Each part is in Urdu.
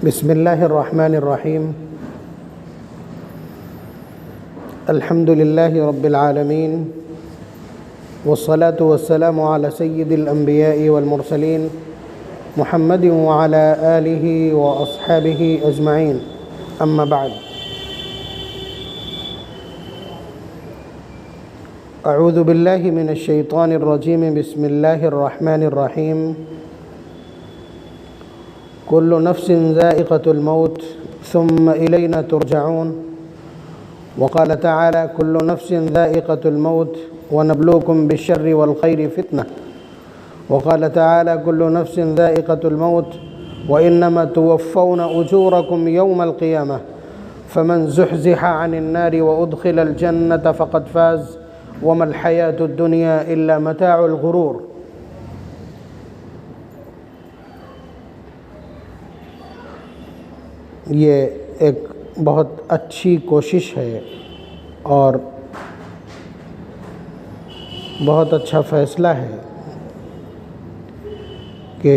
بسم اللہ الرحمن الرحیم الحمد للہ رب العالمین والصلاة والسلام علی سید الانبیاء والمرسلین محمد وعلی آلہ واصحابہ اجمعین اما بعد اعوذ باللہ من الشیطان الرجیم بسم اللہ الرحمن الرحیم كل نفس ذائقة الموت ثم إلينا ترجعون وقال تعالى كل نفس ذائقة الموت ونبلوكم بالشر والخير فتنة وقال تعالى كل نفس ذائقة الموت وإنما توفون أجوركم يوم القيامة فمن زحزح عن النار وأدخل الجنة فقد فاز وما الحياة الدنيا إلا متاع الغرور۔ یہ ایک بہت اچھی کوشش ہے اور بہت اچھا فیصلہ ہے کہ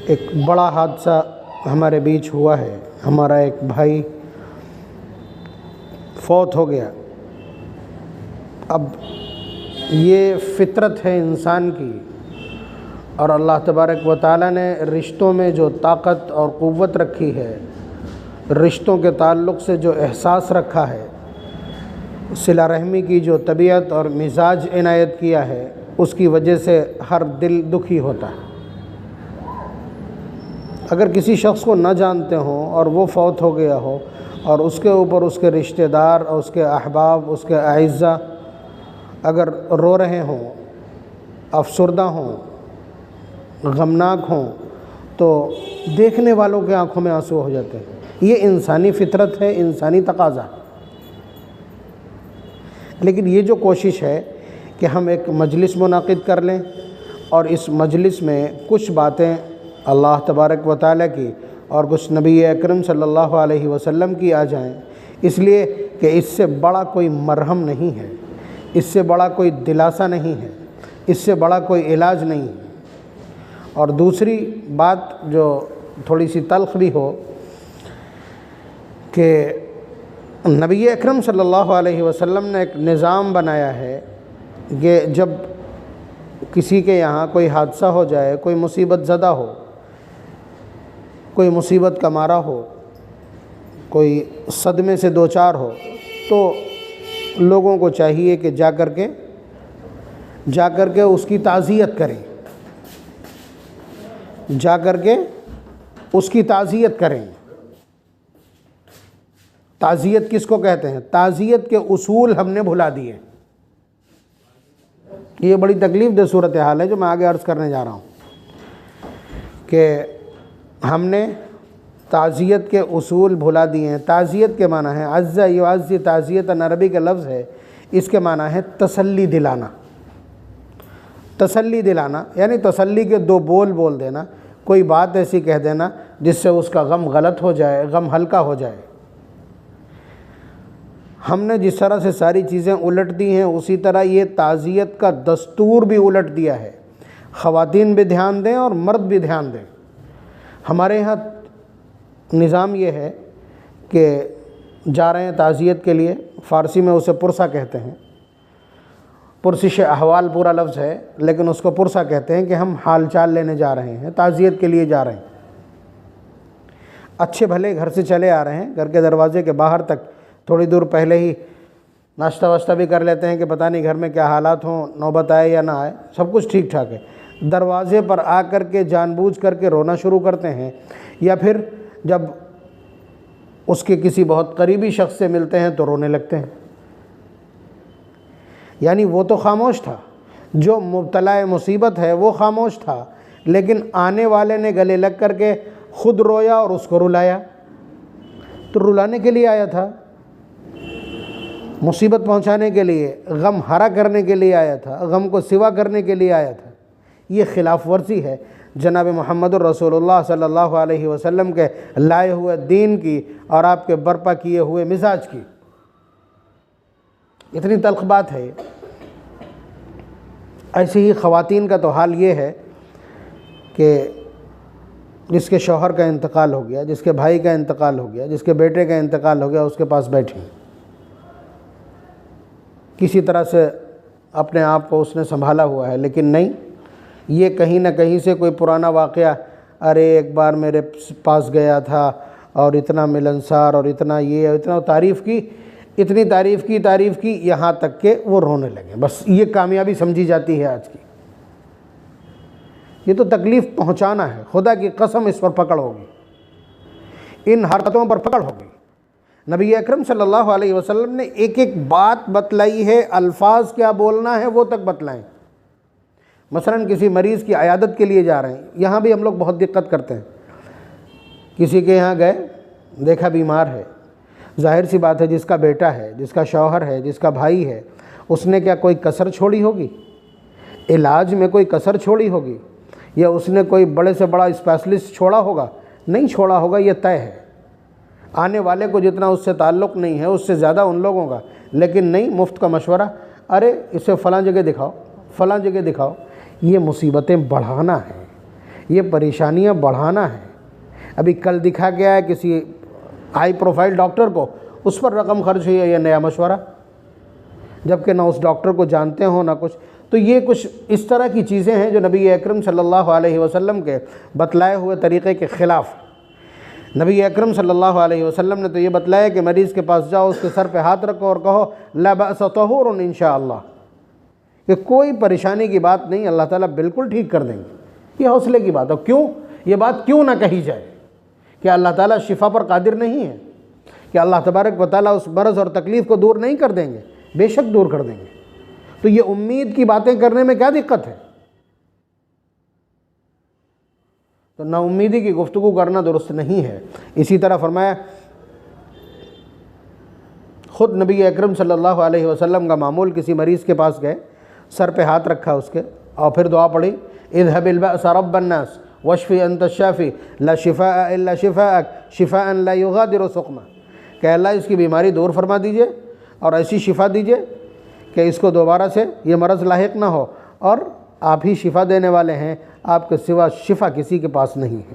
ایک بڑا حادثہ ہمارے بیچ ہوا ہے، ہمارا ایک بھائی فوت ہو گیا۔ اب یہ فطرت ہے انسان کی، اور اللہ تبارک و تعالیٰ نے رشتوں میں جو طاقت اور قوت رکھی ہے، رشتوں کے تعلق سے جو احساس رکھا ہے، صلہ رحمی کی جو طبیعت اور مزاج عنایت کیا ہے، اس کی وجہ سے ہر دل دکھی ہوتا ہے۔ اگر کسی شخص کو نہ جانتے ہوں اور وہ فوت ہو گیا ہو اور اس کے اوپر اس کے رشتہ دار اور اس کے احباب، اس کے اعزاء اگر رو رہے ہوں، افسردہ ہوں، غمناک ہوں، تو دیکھنے والوں کے آنکھوں میں آنسو ہو جاتے ہیں۔ یہ انسانی فطرت ہے، انسانی تقاضا۔ لیکن یہ جو کوشش ہے کہ ہم ایک مجلس منعقد کر لیں اور اس مجلس میں کچھ باتیں اللہ تبارک و تعالیٰ کی اور کچھ نبی اکرم صلی اللہ علیہ وسلم کی آ جائیں، اس لیے کہ اس سے بڑا کوئی مرہم نہیں ہے، اس سے بڑا کوئی دلاسا نہیں ہے، اس سے بڑا کوئی علاج نہیں ہے۔ اور دوسری بات جو تھوڑی سی تلخ بھی ہو کہ نبی اکرم صلی اللہ علیہ وسلم نے ایک نظام بنایا ہے کہ جب کسی کے یہاں کوئی حادثہ ہو جائے، کوئی مصیبت زدہ ہو، کوئی مصیبت کا مارا ہو، کوئی صدمے سے دوچار ہو، تو لوگوں کو چاہیے کہ جا کر کے اس کی تعزیت کریں، جا کر کے اس کی تعزیت کریں۔ تعزیت کس کو کہتے ہیں؟ تعزیت کے اصول ہم نے بھلا دیے۔ یہ بڑی تکلیف دہ صورتحال ہے جو میں آگے عرض کرنے جا رہا ہوں کہ ہم نے تعزیت کے اصول بھلا دیے ہیں۔ تعزیت کے معنی ہے عزا یعزی تعزیتاً، عربی کا لفظ ہے، اس کے معنی ہے تسلی دلانا۔ تسلی دلانا یعنی تسلی کے دو بول دینا، کوئی بات ایسی کہہ دینا جس سے اس کا غم غلط ہو جائے، غم ہلکا ہو جائے۔ ہم نے جس طرح سے ساری چیزیں الٹ دی ہیں، اسی طرح یہ تعزیت کا دستور بھی الٹ دیا ہے۔ خواتین بھی دھیان دیں اور مرد بھی دھیان دیں۔ ہمارے یہاں نظام یہ ہے کہ جا رہے ہیں تعزیت کے لیے، فارسی میں اسے پرسہ کہتے ہیں، پرسش احوال پورا لفظ ہے لیکن اس کو پرسہ کہتے ہیں کہ ہم حال چال لینے جا رہے ہیں، تعزیت کے لیے جا رہے ہیں۔ اچھے بھلے گھر سے چلے آ رہے ہیں، گھر کے دروازے کے باہر تک تھوڑی دور پہلے ہی ناشتہ واشتہ بھی کر لیتے ہیں کہ پتہ نہیں گھر میں کیا حالات ہوں، نوبت آئے یا نہ آئے، سب کچھ ٹھیک ٹھاک ہے۔ دروازے پر آ کر کے جان بوجھ کر کے رونا شروع کرتے ہیں، یا پھر جب اس کے کسی بہت قریبی شخص سے ملتے ہیں تو رونے لگتے ہیں۔ یعنی وہ تو خاموش تھا، جو مبتلا مصیبت ہے وہ خاموش تھا، لیکن آنے والے نے گلے لگ کر کے خود رویا اور اس کو رلایا۔ تو رلانے کے لیے آیا تھا، مصیبت پہنچانے کے لیے، غم ہرا کرنے کے لیے آیا تھا، غم کو سوا کرنے کے لیے آیا تھا۔ یہ خلاف ورزی ہے جناب محمد الرسول اللہ صلی اللہ علیہ وسلم کے لائے ہوئے دین کی اور آپ کے برپا کیے ہوئے مزاج کی۔ اتنی تلخ بات ہے۔ ایسے ہی خواتین کا تو حال یہ ہے کہ جس کے شوہر کا انتقال ہو گیا، جس کے بھائی کا انتقال ہو گیا، جس کے بیٹے کا انتقال ہو گیا، اس کے پاس بیٹھی، کسی طرح سے اپنے آپ کو اس نے سنبھالا ہوا ہے، لیکن نہیں، یہ کہیں نہ کہیں سے کوئی پرانا واقعہ، ارے ایک بار میرے پاس گیا تھا اور اتنا ملنسار اور اتنا یہ اور اتنا تعریف کی، اتنی تعریف کی یہاں تک کہ وہ رونے لگے، بس یہ کامیابی سمجھی جاتی ہے آج کی۔ یہ تو تکلیف پہنچانا ہے، خدا کی قسم اس پر پکڑ ہوگی، ان حرکتوں پر پکڑ ہوگی۔ نبی اکرم صلی اللہ علیہ وسلم نے ایک ایک بات بتلائی ہے، الفاظ کیا بولنا ہے وہ تک بتلائیں۔ مثلا کسی مریض کی عیادت کے لیے جا رہے ہیں، یہاں بھی ہم لوگ بہت دقت کرتے ہیں، کسی کے یہاں گئے، دیکھا بیمار ہے، ظاہر سی بات ہے جس کا بیٹا ہے، جس کا شوہر ہے، جس کا بھائی ہے، اس نے کیا کوئی کسر چھوڑی ہوگی؟ علاج میں کوئی کسر چھوڑی ہوگی؟ یا اس نے کوئی بڑے سے بڑا اسپیشلسٹ چھوڑا ہوگا؟ نہیں چھوڑا ہوگا، یہ طے ہے۔ آنے والے کو جتنا اس سے تعلق نہیں ہے اس سے زیادہ ان لوگوں کا، لیکن نہیں، مفت کا مشورہ، ارے اسے فلاں جگہ دکھاؤ، فلاں جگہ دکھاؤ۔ یہ مصیبتیں بڑھانا ہے، یہ پریشانیاں بڑھانا ہے۔ ابھی کل دکھا گیا ہے کسی ہائی پروفائل ڈاکٹر کو، اس پر رقم خرچ ہوئی ہے، یہ نیا مشورہ، جبکہ نہ اس ڈاکٹر کو جانتے ہوں نہ کچھ۔ تو یہ کچھ اس طرح کی چیزیں ہیں جو نبی اکرم صلی اللہ علیہ وسلم کے بتلائے ہوئے طریقے کے خلاف۔ نبی اکرم صلی اللہ علیہ وسلم نے تو یہ بتلایا کہ مریض کے پاس جاؤ، اس کے سر پہ ہاتھ رکھو اور کہو لا بأس طہور انشاءاللہ، کہ کوئی پریشانی کی بات نہیں، اللہ تعالیٰ بالکل ٹھیک کر دیں گے۔ یہ حوصلے کی بات ہے۔ کیوں یہ بات کیوں نہ کہی جائے؟ کہ اللہ تعالیٰ شفا پر قادر نہیں ہے؟ کہ اللہ تبارک و تعالیٰ اس مرض اور تکلیف کو دور نہیں کر دیں گے؟ بے شک دور کر دیں گے۔ تو یہ امید کی باتیں کرنے میں کیا دقت ہے؟ تو نا امیدی کی گفتگو کرنا درست نہیں ہے۔ اسی طرح فرمایا، خود نبی اکرم صلی اللہ علیہ وسلم کا معمول، کسی مریض کے پاس گئے، سر پہ ہاتھ رکھا اس کے، اور پھر دعا پڑھی، اذهب البأس رب الناس واشفی انت الشافی لا شفاء الا شفاءک شفاء لا یغادر سقما، کہ اللہ اس کی بیماری دور فرما دیجئے اور ایسی شفا دیجئے کہ اس کو دوبارہ سے یہ مرض لاحق نہ ہو، اور آپ ہی شفا دینے والے ہیں، آپ کے سوا شفا کسی کے پاس نہیں ہے،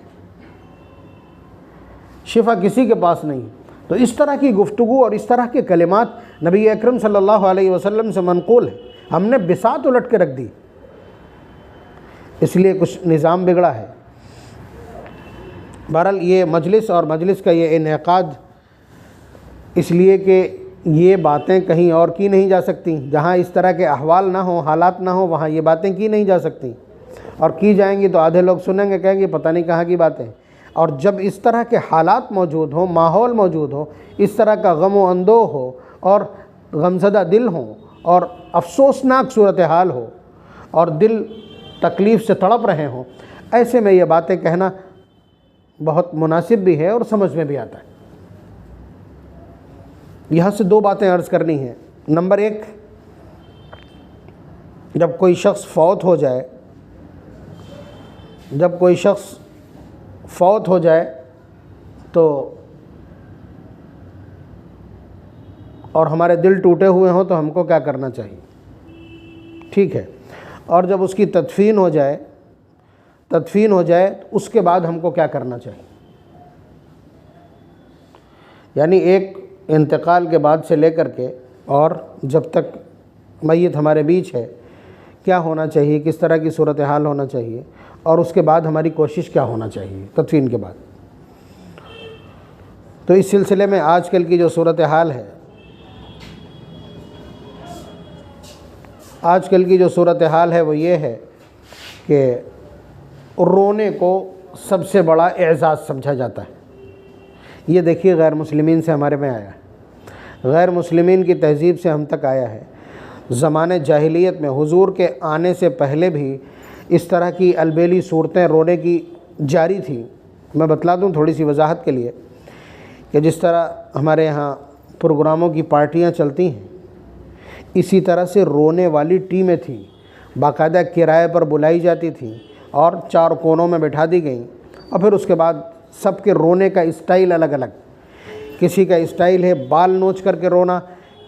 شفا کسی کے پاس نہیں۔ تو اس طرح کی گفتگو اور اس طرح کے کلمات نبی اکرم صلی اللہ علیہ وسلم سے منقول ہے، ہم نے بساط الٹ کے رکھ دی، اس لیے کچھ نظام بگڑا ہے۔ بہرحال یہ مجلس اور مجلس کا یہ انعقاد اس لیے کہ یہ باتیں کہیں اور کی نہیں جا سکتی، جہاں اس طرح کے احوال نہ ہوں، حالات نہ ہوں، وہاں یہ باتیں کی نہیں جا سکتی، اور کی جائیں گی تو آدھے لوگ سنیں گے، کہیں گے پتہ نہیں کہاں کی باتیں۔ اور جب اس طرح کے حالات موجود ہوں، ماحول موجود ہو، اس طرح کا غم و اندوہ ہو اور غمزدہ دل ہوں اور افسوسناک صورتحال ہو اور دل تکلیف سے تڑپ رہے ہوں، ایسے میں یہ باتیں کہنا بہت مناسب بھی ہے اور سمجھ میں بھی آتا ہے۔ یہاں سے دو باتیں عرض کرنی ہیں۔ نمبر ایک، جب کوئی شخص فوت ہو جائے، جب کوئی شخص فوت ہو جائے تو اور ہمارے دل ٹوٹے ہوئے ہوں تو ہم کو کیا کرنا چاہیے؟ ٹھیک ہے۔ اور جب اس کی تدفین ہو جائے اس کے بعد ہم کو کیا کرنا چاہیے؟ یعنی ایک انتقال کے بعد سے لے کر کے اور جب تک میت ہمارے بیچ ہے کیا ہونا چاہیے، کس طرح کی صورتحال ہونا چاہیے، اور اس کے بعد ہماری کوشش کیا ہونا چاہیے تدفین کے بعد۔ تو اس سلسلے میں آج کل کی جو صورتحال ہے، آج کل کی جو صورتحال ہے وہ یہ ہے کہ رونے کو سب سے بڑا اعزاز سمجھا جاتا ہے۔ یہ دیکھیے غیر مسلمین سے ہمارے میں آیا ہے، غیر مسلمین کی تہذیب سے ہم تک آیا ہے۔ زمانے جاہلیت میں حضور کے آنے سے پہلے بھی اس طرح کی البیلی صورتیں رونے کی جاری تھیں۔ میں بتلا دوں تھوڑی سی وضاحت کے لیے کہ جس طرح ہمارے یہاں پروگراموں کی پارٹیاں چلتی ہیں، اسی طرح سے رونے والی ٹیمیں تھیں، باقاعدہ کرائے پر بلائی جاتی تھیں اور چار کونوں میں بٹھا دی گئیں، اور پھر اس کے بعد سب کے رونے کا اسٹائل الگ الگ، کسی کا اسٹائل ہے بال نوچ کر کے رونا،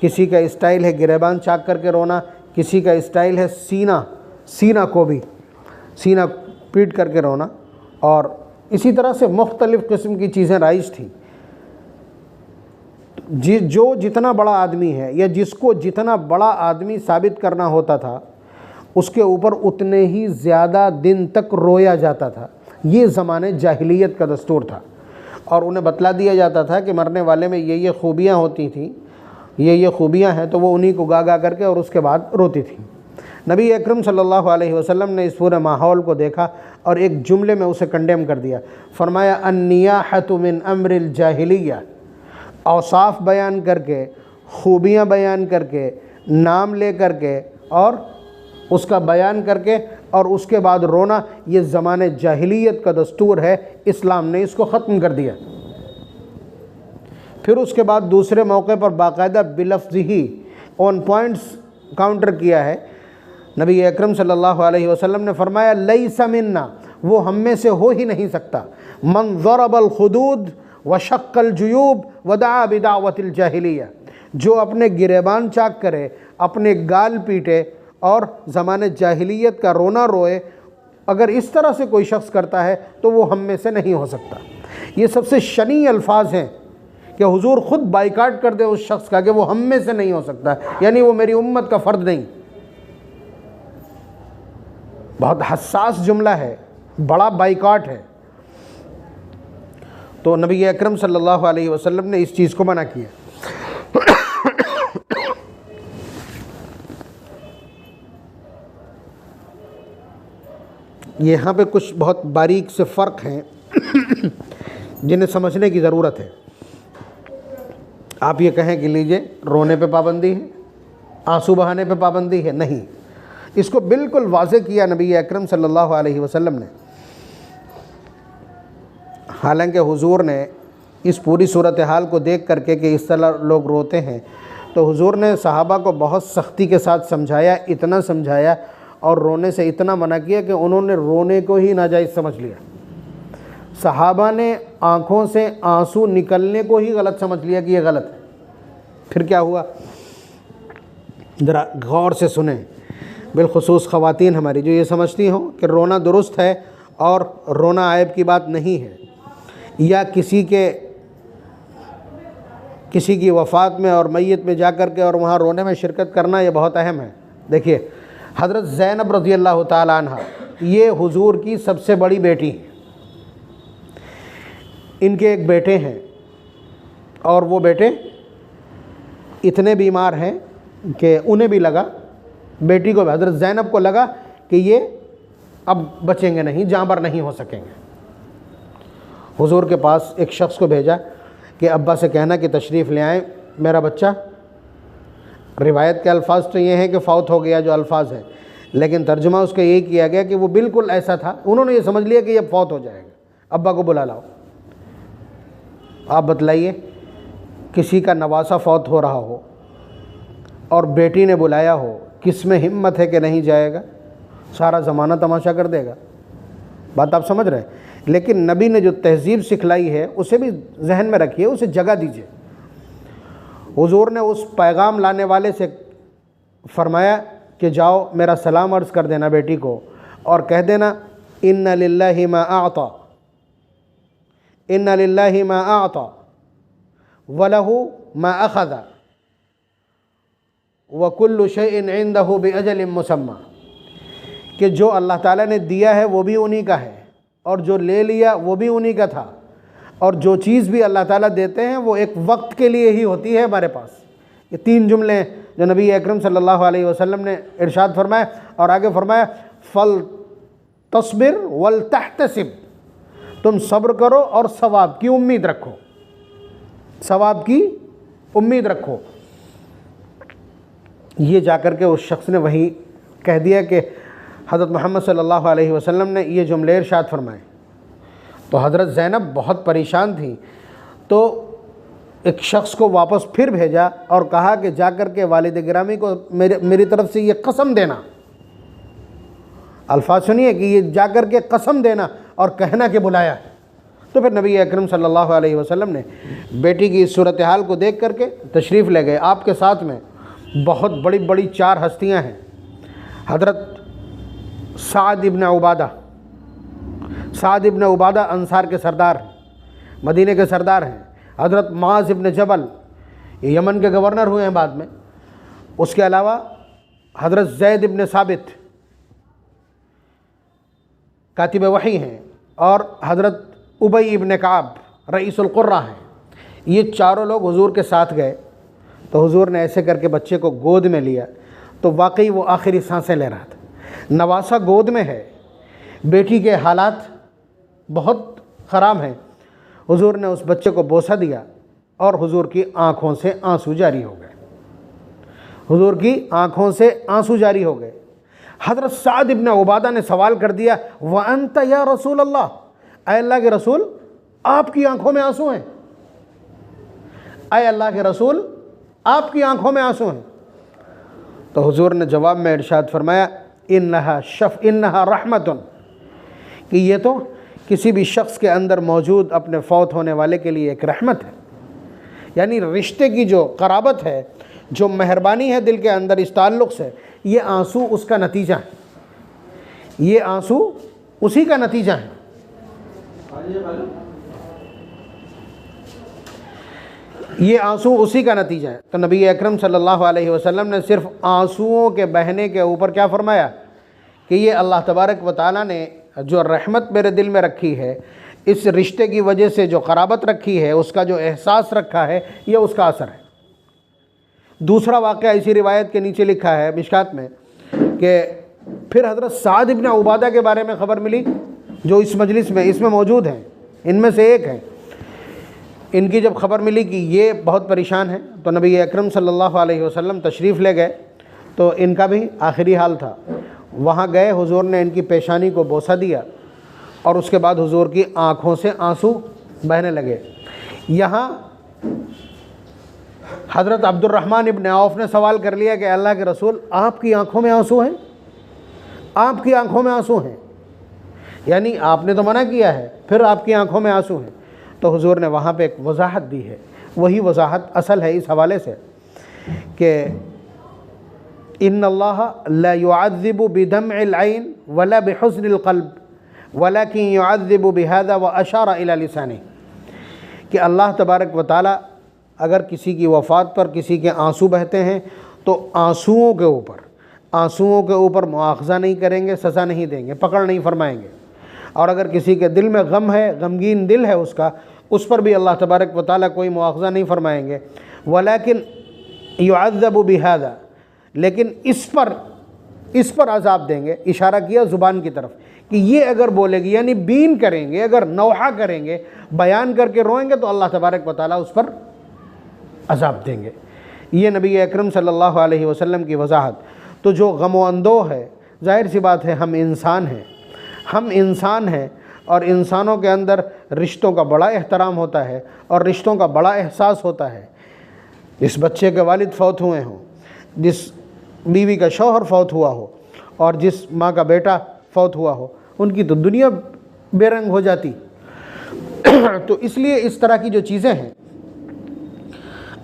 کسی کا اسٹائل ہے گریبان چاک کر کے رونا، کسی کا اسٹائل ہے سینہ کو بھی سینہ پیٹ کر کے رونا، اور اسی طرح سے مختلف قسم کی چیزیں رائج تھیں۔ جو جتنا بڑا آدمی ہے یا جس کو جتنا بڑا آدمی ثابت کرنا ہوتا تھا اس کے اوپر اتنے ہی زیادہ دن تک رویا جاتا تھا۔ یہ زمانے جاہلیت کا دستور تھا، اور انہیں بتلا دیا جاتا تھا کہ مرنے والے میں یہ خوبیاں ہوتی تھیں، یہ خوبیاں ہیں، تو وہ انہی کو گا کر کے اور اس کے بعد روتی تھیں۔ نبی اکرم صلی اللہ علیہ وسلم نے اس پورے ماحول کو دیکھا اور ایک جملے میں اسے کنڈیم کر دیا۔ فرمایا النیاحۃ من امر الجاہلیہ، اوصاف بیان کر کے، خوبیاں بیان کر کے، نام لے کر کے اور اس کا بیان کر کے اور اس کے بعد رونا، یہ زمانے جاہلیت کا دستور ہے، اسلام نے اس کو ختم کر دیا۔ پھر اس کے بعد دوسرے موقع پر باقاعدہ بلفظ ہی آن پوائنٹس کاؤنٹر کیا ہے۔ نبی اکرم صلی اللہ علیہ وسلم نے فرمایا لیس منا، وہ ہم میں سے ہو ہی نہیں سکتا، من ضرب الخدود وشق الجیوب ودعا بدعوت الجاہلیہ، جو اپنے گریبان چاک کرے، اپنے گال پیٹے اور زمانے جاہلیت کا رونا روئے، اگر اس طرح سے کوئی شخص کرتا ہے تو وہ ہم میں سے نہیں ہو سکتا۔ یہ سب سے شنیع الفاظ ہیں کہ حضور خود بائیکاٹ کر دے اس شخص کا کہ وہ ہم میں سے نہیں ہو سکتا، یعنی وہ میری امت کا فرد نہیں۔ بہت حساس جملہ ہے، بڑا بائیکاٹ ہے۔ تو نبی اکرم صلی اللہ علیہ وسلم نے اس چیز کو منع کیا۔ یہاں پہ کچھ بہت باریک سے فرق ہیں جنہیں سمجھنے کی ضرورت ہے۔ آپ یہ کہیں کہ لیجئے رونے پہ پابندی ہے، آنسو بہانے پہ پابندی ہے، نہیں، اس کو بالکل واضح کیا نبی اکرم صلی اللہ علیہ وسلم نے۔ حالانکہ حضور نے اس پوری صورتحال کو دیکھ کر کے کہ اس طرح لوگ روتے ہیں، تو حضور نے صحابہ کو بہت سختی کے ساتھ سمجھایا، اتنا سمجھایا اور رونے سے اتنا منع کیا کہ انہوں نے رونے کو ہی ناجائز سمجھ لیا۔ صحابہ نے آنکھوں سے آنسو نکلنے کو ہی غلط سمجھ لیا کہ یہ غلط ہے۔ پھر کیا ہوا، ذرا غور سے سنیں، بالخصوص خواتین ہماری جو یہ سمجھتی ہوں کہ رونا درست ہے اور رونا عیب کی بات نہیں ہے، یا کسی کی وفات میں اور میت میں جا کر کے اور وہاں رونے میں شرکت کرنا یہ بہت اہم ہے۔ دیکھیے حضرت زینب رضی اللہ تعالیٰ عنہ یہ حضور کی سب سے بڑی بیٹی ہیں، ان کے ایک بیٹے ہیں اور وہ بیٹے اتنے بیمار ہیں کہ انہیں بھی لگا، بیٹی کو بھی، حضرت زینب کو لگا کہ یہ اب بچیں گے نہیں، جاں بر نہیں ہو سکیں گے۔ حضور کے پاس ایک شخص کو بھیجا کہ ابا سے کہنا کہ تشریف لے آئیں میرا بچہ۔ روایت کے الفاظ تو یہ ہیں کہ فوت ہو گیا جو الفاظ ہیں، لیکن ترجمہ اس کا یہی کیا گیا کہ وہ بالکل ایسا تھا، انہوں نے یہ سمجھ لیا کہ یہ فوت ہو جائے گا، ابا کو بلا لاؤ۔ آپ بتلائیے کسی کا نواسہ فوت ہو رہا ہو اور بیٹی نے بلایا ہو، کس میں ہمت ہے کہ نہیں جائے گا؟ سارا زمانہ تماشا کر دے گا۔ بات آپ سمجھ رہے ہیں؟ لیکن نبی نے جو تہذیب سکھلائی ہے اسے بھی ذہن میں رکھیے، اسے جگہ دیجیے۔ حضور نے اس پیغام لانے والے سے فرمایا کہ جاؤ میرا سلام عرض کر دینا بیٹی کو اور کہہ دینا ان للہ ما اعطى، ان للہ ما اعطى ولہ ما اخذ وکل شیء عنده باجل مسمى، کہ جو اللہ تعالیٰ نے دیا ہے وہ بھی انہی کا ہے اور جو لے لیا وہ بھی انہی کا تھا، اور جو چیز بھی اللہ تعالیٰ دیتے ہیں وہ ایک وقت کے لیے ہی ہوتی ہے ہمارے پاس۔ یہ تین جملے جو نبی اکرم صلی اللہ علیہ وسلم نے ارشاد فرمایا، اور آگے فرمایا فَلْتَصْبِرْ وَلْتَحْتَسِبْ، تم صبر کرو اور ثواب کی امید رکھو، ثواب کی امید رکھو۔ یہ جا کر کے اس شخص نے وہیں کہہ دیا کہ حضرت محمد صلی اللہ علیہ وسلم نے یہ جملے ارشاد فرمائے۔ تو حضرت زینب بہت پریشان تھی، تو ایک شخص کو واپس پھر بھیجا اور کہا کہ جا کر کے والد گرامی کو میری طرف سے یہ قسم دینا، الفاظ سنیے کہ یہ جا کر کے قسم دینا اور کہنا کہ بلایا۔ تو پھر نبی اکرم صلی اللہ علیہ وسلم نے بیٹی کی اس صورتحال کو دیکھ کر کے تشریف لے گئے۔ آپ کے ساتھ میں بہت بڑی بڑی 4 ہستیاں ہیں، حضرت سعد ابن عبادہ، سعد ابن عبادہ انصار کے سردار ہیں، مدینے کے سردار ہیں۔ حضرت معاذ ابن جبل یہ یمن کے گورنر ہوئے ہیں بعد میں۔ اس کے علاوہ حضرت زید ابن ثابت کاتب وحی ہیں، اور حضرت ابی ابن کعب رئیس القرہ ہیں۔ یہ چاروں لوگ حضور کے ساتھ گئے، تو حضور نے ایسے کر کے بچے کو گود میں لیا، تو واقعی وہ آخری سانسیں لے رہا تھا۔ نواسہ گود میں ہے، بیٹی کے حالات بہت خراب ہیں، حضور نے اس بچے کو بوسہ دیا اور حضور کی آنکھوں سے آنسو جاری ہو گئے، حضور کی آنکھوں سے آنسو جاری ہو گئے۔ حضرت سعد ابن عبادہ نے سوال کر دیا، وَأَنْتَ یا رسول اللہ، اے اللہ کے رسول آپ کی آنکھوں میں آنسو ہیں، اے اللہ کے رسول آپ کی آنکھوں میں آنسو ہیں۔ تو حضور نے جواب میں ارشاد فرمایا، انہا رحمتن، کہ یہ تو کسی بھی شخص کے اندر موجود اپنے فوت ہونے والے کے لیے ایک رحمت ہے، یعنی رشتے کی جو قرابت ہے، جو مہربانی ہے دل کے اندر اس تعلق سے، یہ آنسو اس کا نتیجہ ہے، یہ آنسو اسی کا نتیجہ ہے۔ یہ آنسو اسی کا نتیجہ ہے۔ تو نبی اکرم صلی اللہ علیہ وسلم نے صرف آنسوؤں کے بہنے کے اوپر کیا فرمایا کہ یہ اللہ تبارک و تعالیٰ نے جو رحمت میرے دل میں رکھی ہے، اس رشتے کی وجہ سے جو قرابت رکھی ہے، اس کا جو احساس رکھا ہے، یہ اس کا اثر ہے۔ دوسرا واقعہ اسی روایت کے نیچے لکھا ہے مشکات میں کہ پھر حضرت سعد ابن عبادہ کے بارے میں خبر ملی، جو اس مجلس میں اس میں موجود ہیں، ان میں سے ایک ہیں۔ ان کی جب خبر ملی کہ یہ بہت پریشان ہیں، تو نبی اکرم صلی اللہ علیہ وسلم تشریف لے گئے، تو ان کا بھی آخری حال تھا۔ وہاں گئے، حضور نے ان کی پیشانی کو بوسہ دیا، اور اس کے بعد حضور کی آنکھوں سے آنسو بہنے لگے۔ یہاں حضرت عبد الرحمن ابن عوف نے سوال کر لیا کہ اللہ کے رسول آپ کی آنکھوں میں آنسو ہیں، آپ کی آنکھوں میں آنسو ہیں، یعنی آپ نے تو منع کیا ہے، پھر آپ کی آنکھوں میں آنسو ہیں۔ تو حضور نے وہاں پہ ایک وضاحت دی ہے، وہی وضاحت اصل ہے اس حوالے سے کہ ان اللہ لا يعذب بدمع العین ولا بحزن القلب ولكن يعذب بهذا واشار الى لسانه، کہ اللہ تبارک و تعالی اگر کسی کی وفات پر کسی کے آنسو بہتے ہیں تو آنسوؤں کے اوپر مواخذہ نہیں کریں گے، سزا نہیں دیں گے، پکڑ نہیں فرمائیں گے، اور اگر کسی کے دل میں غم ہے، غمگین دل ہے اس پر بھی اللہ تبارک و تعالیٰ کوئی مواخذہ نہیں فرمائیں گے۔ ولیکن یعذب بہذا، لیکن اس پر عذاب دیں گے، اشارہ کیا زبان کی طرف کہ یہ اگر بولے گی، یعنی بین کریں گے، اگر نوحہ کریں گے، بیان کر کے روئیں گے، تو اللہ تبارک و تعالیٰ اس پر عذاب دیں گے۔ یہ نبی اکرم صلی اللہ علیہ وسلم کی وضاحت۔ تو جو غم و اندوہ ہے، ظاہر سی بات ہے ہم انسان ہیں، اور انسانوں کے اندر رشتوں کا بڑا احترام ہوتا ہے اور رشتوں کا بڑا احساس ہوتا ہے۔ جس بچے کے والد فوت ہوئے ہوں، جس بیوی کا شوہر فوت ہوا ہو، اور جس ماں کا بیٹا فوت ہوا ہو، ان کی تو دنیا بے رنگ ہو جاتی۔ تو اس لیے اس طرح کی جو چیزیں ہیں،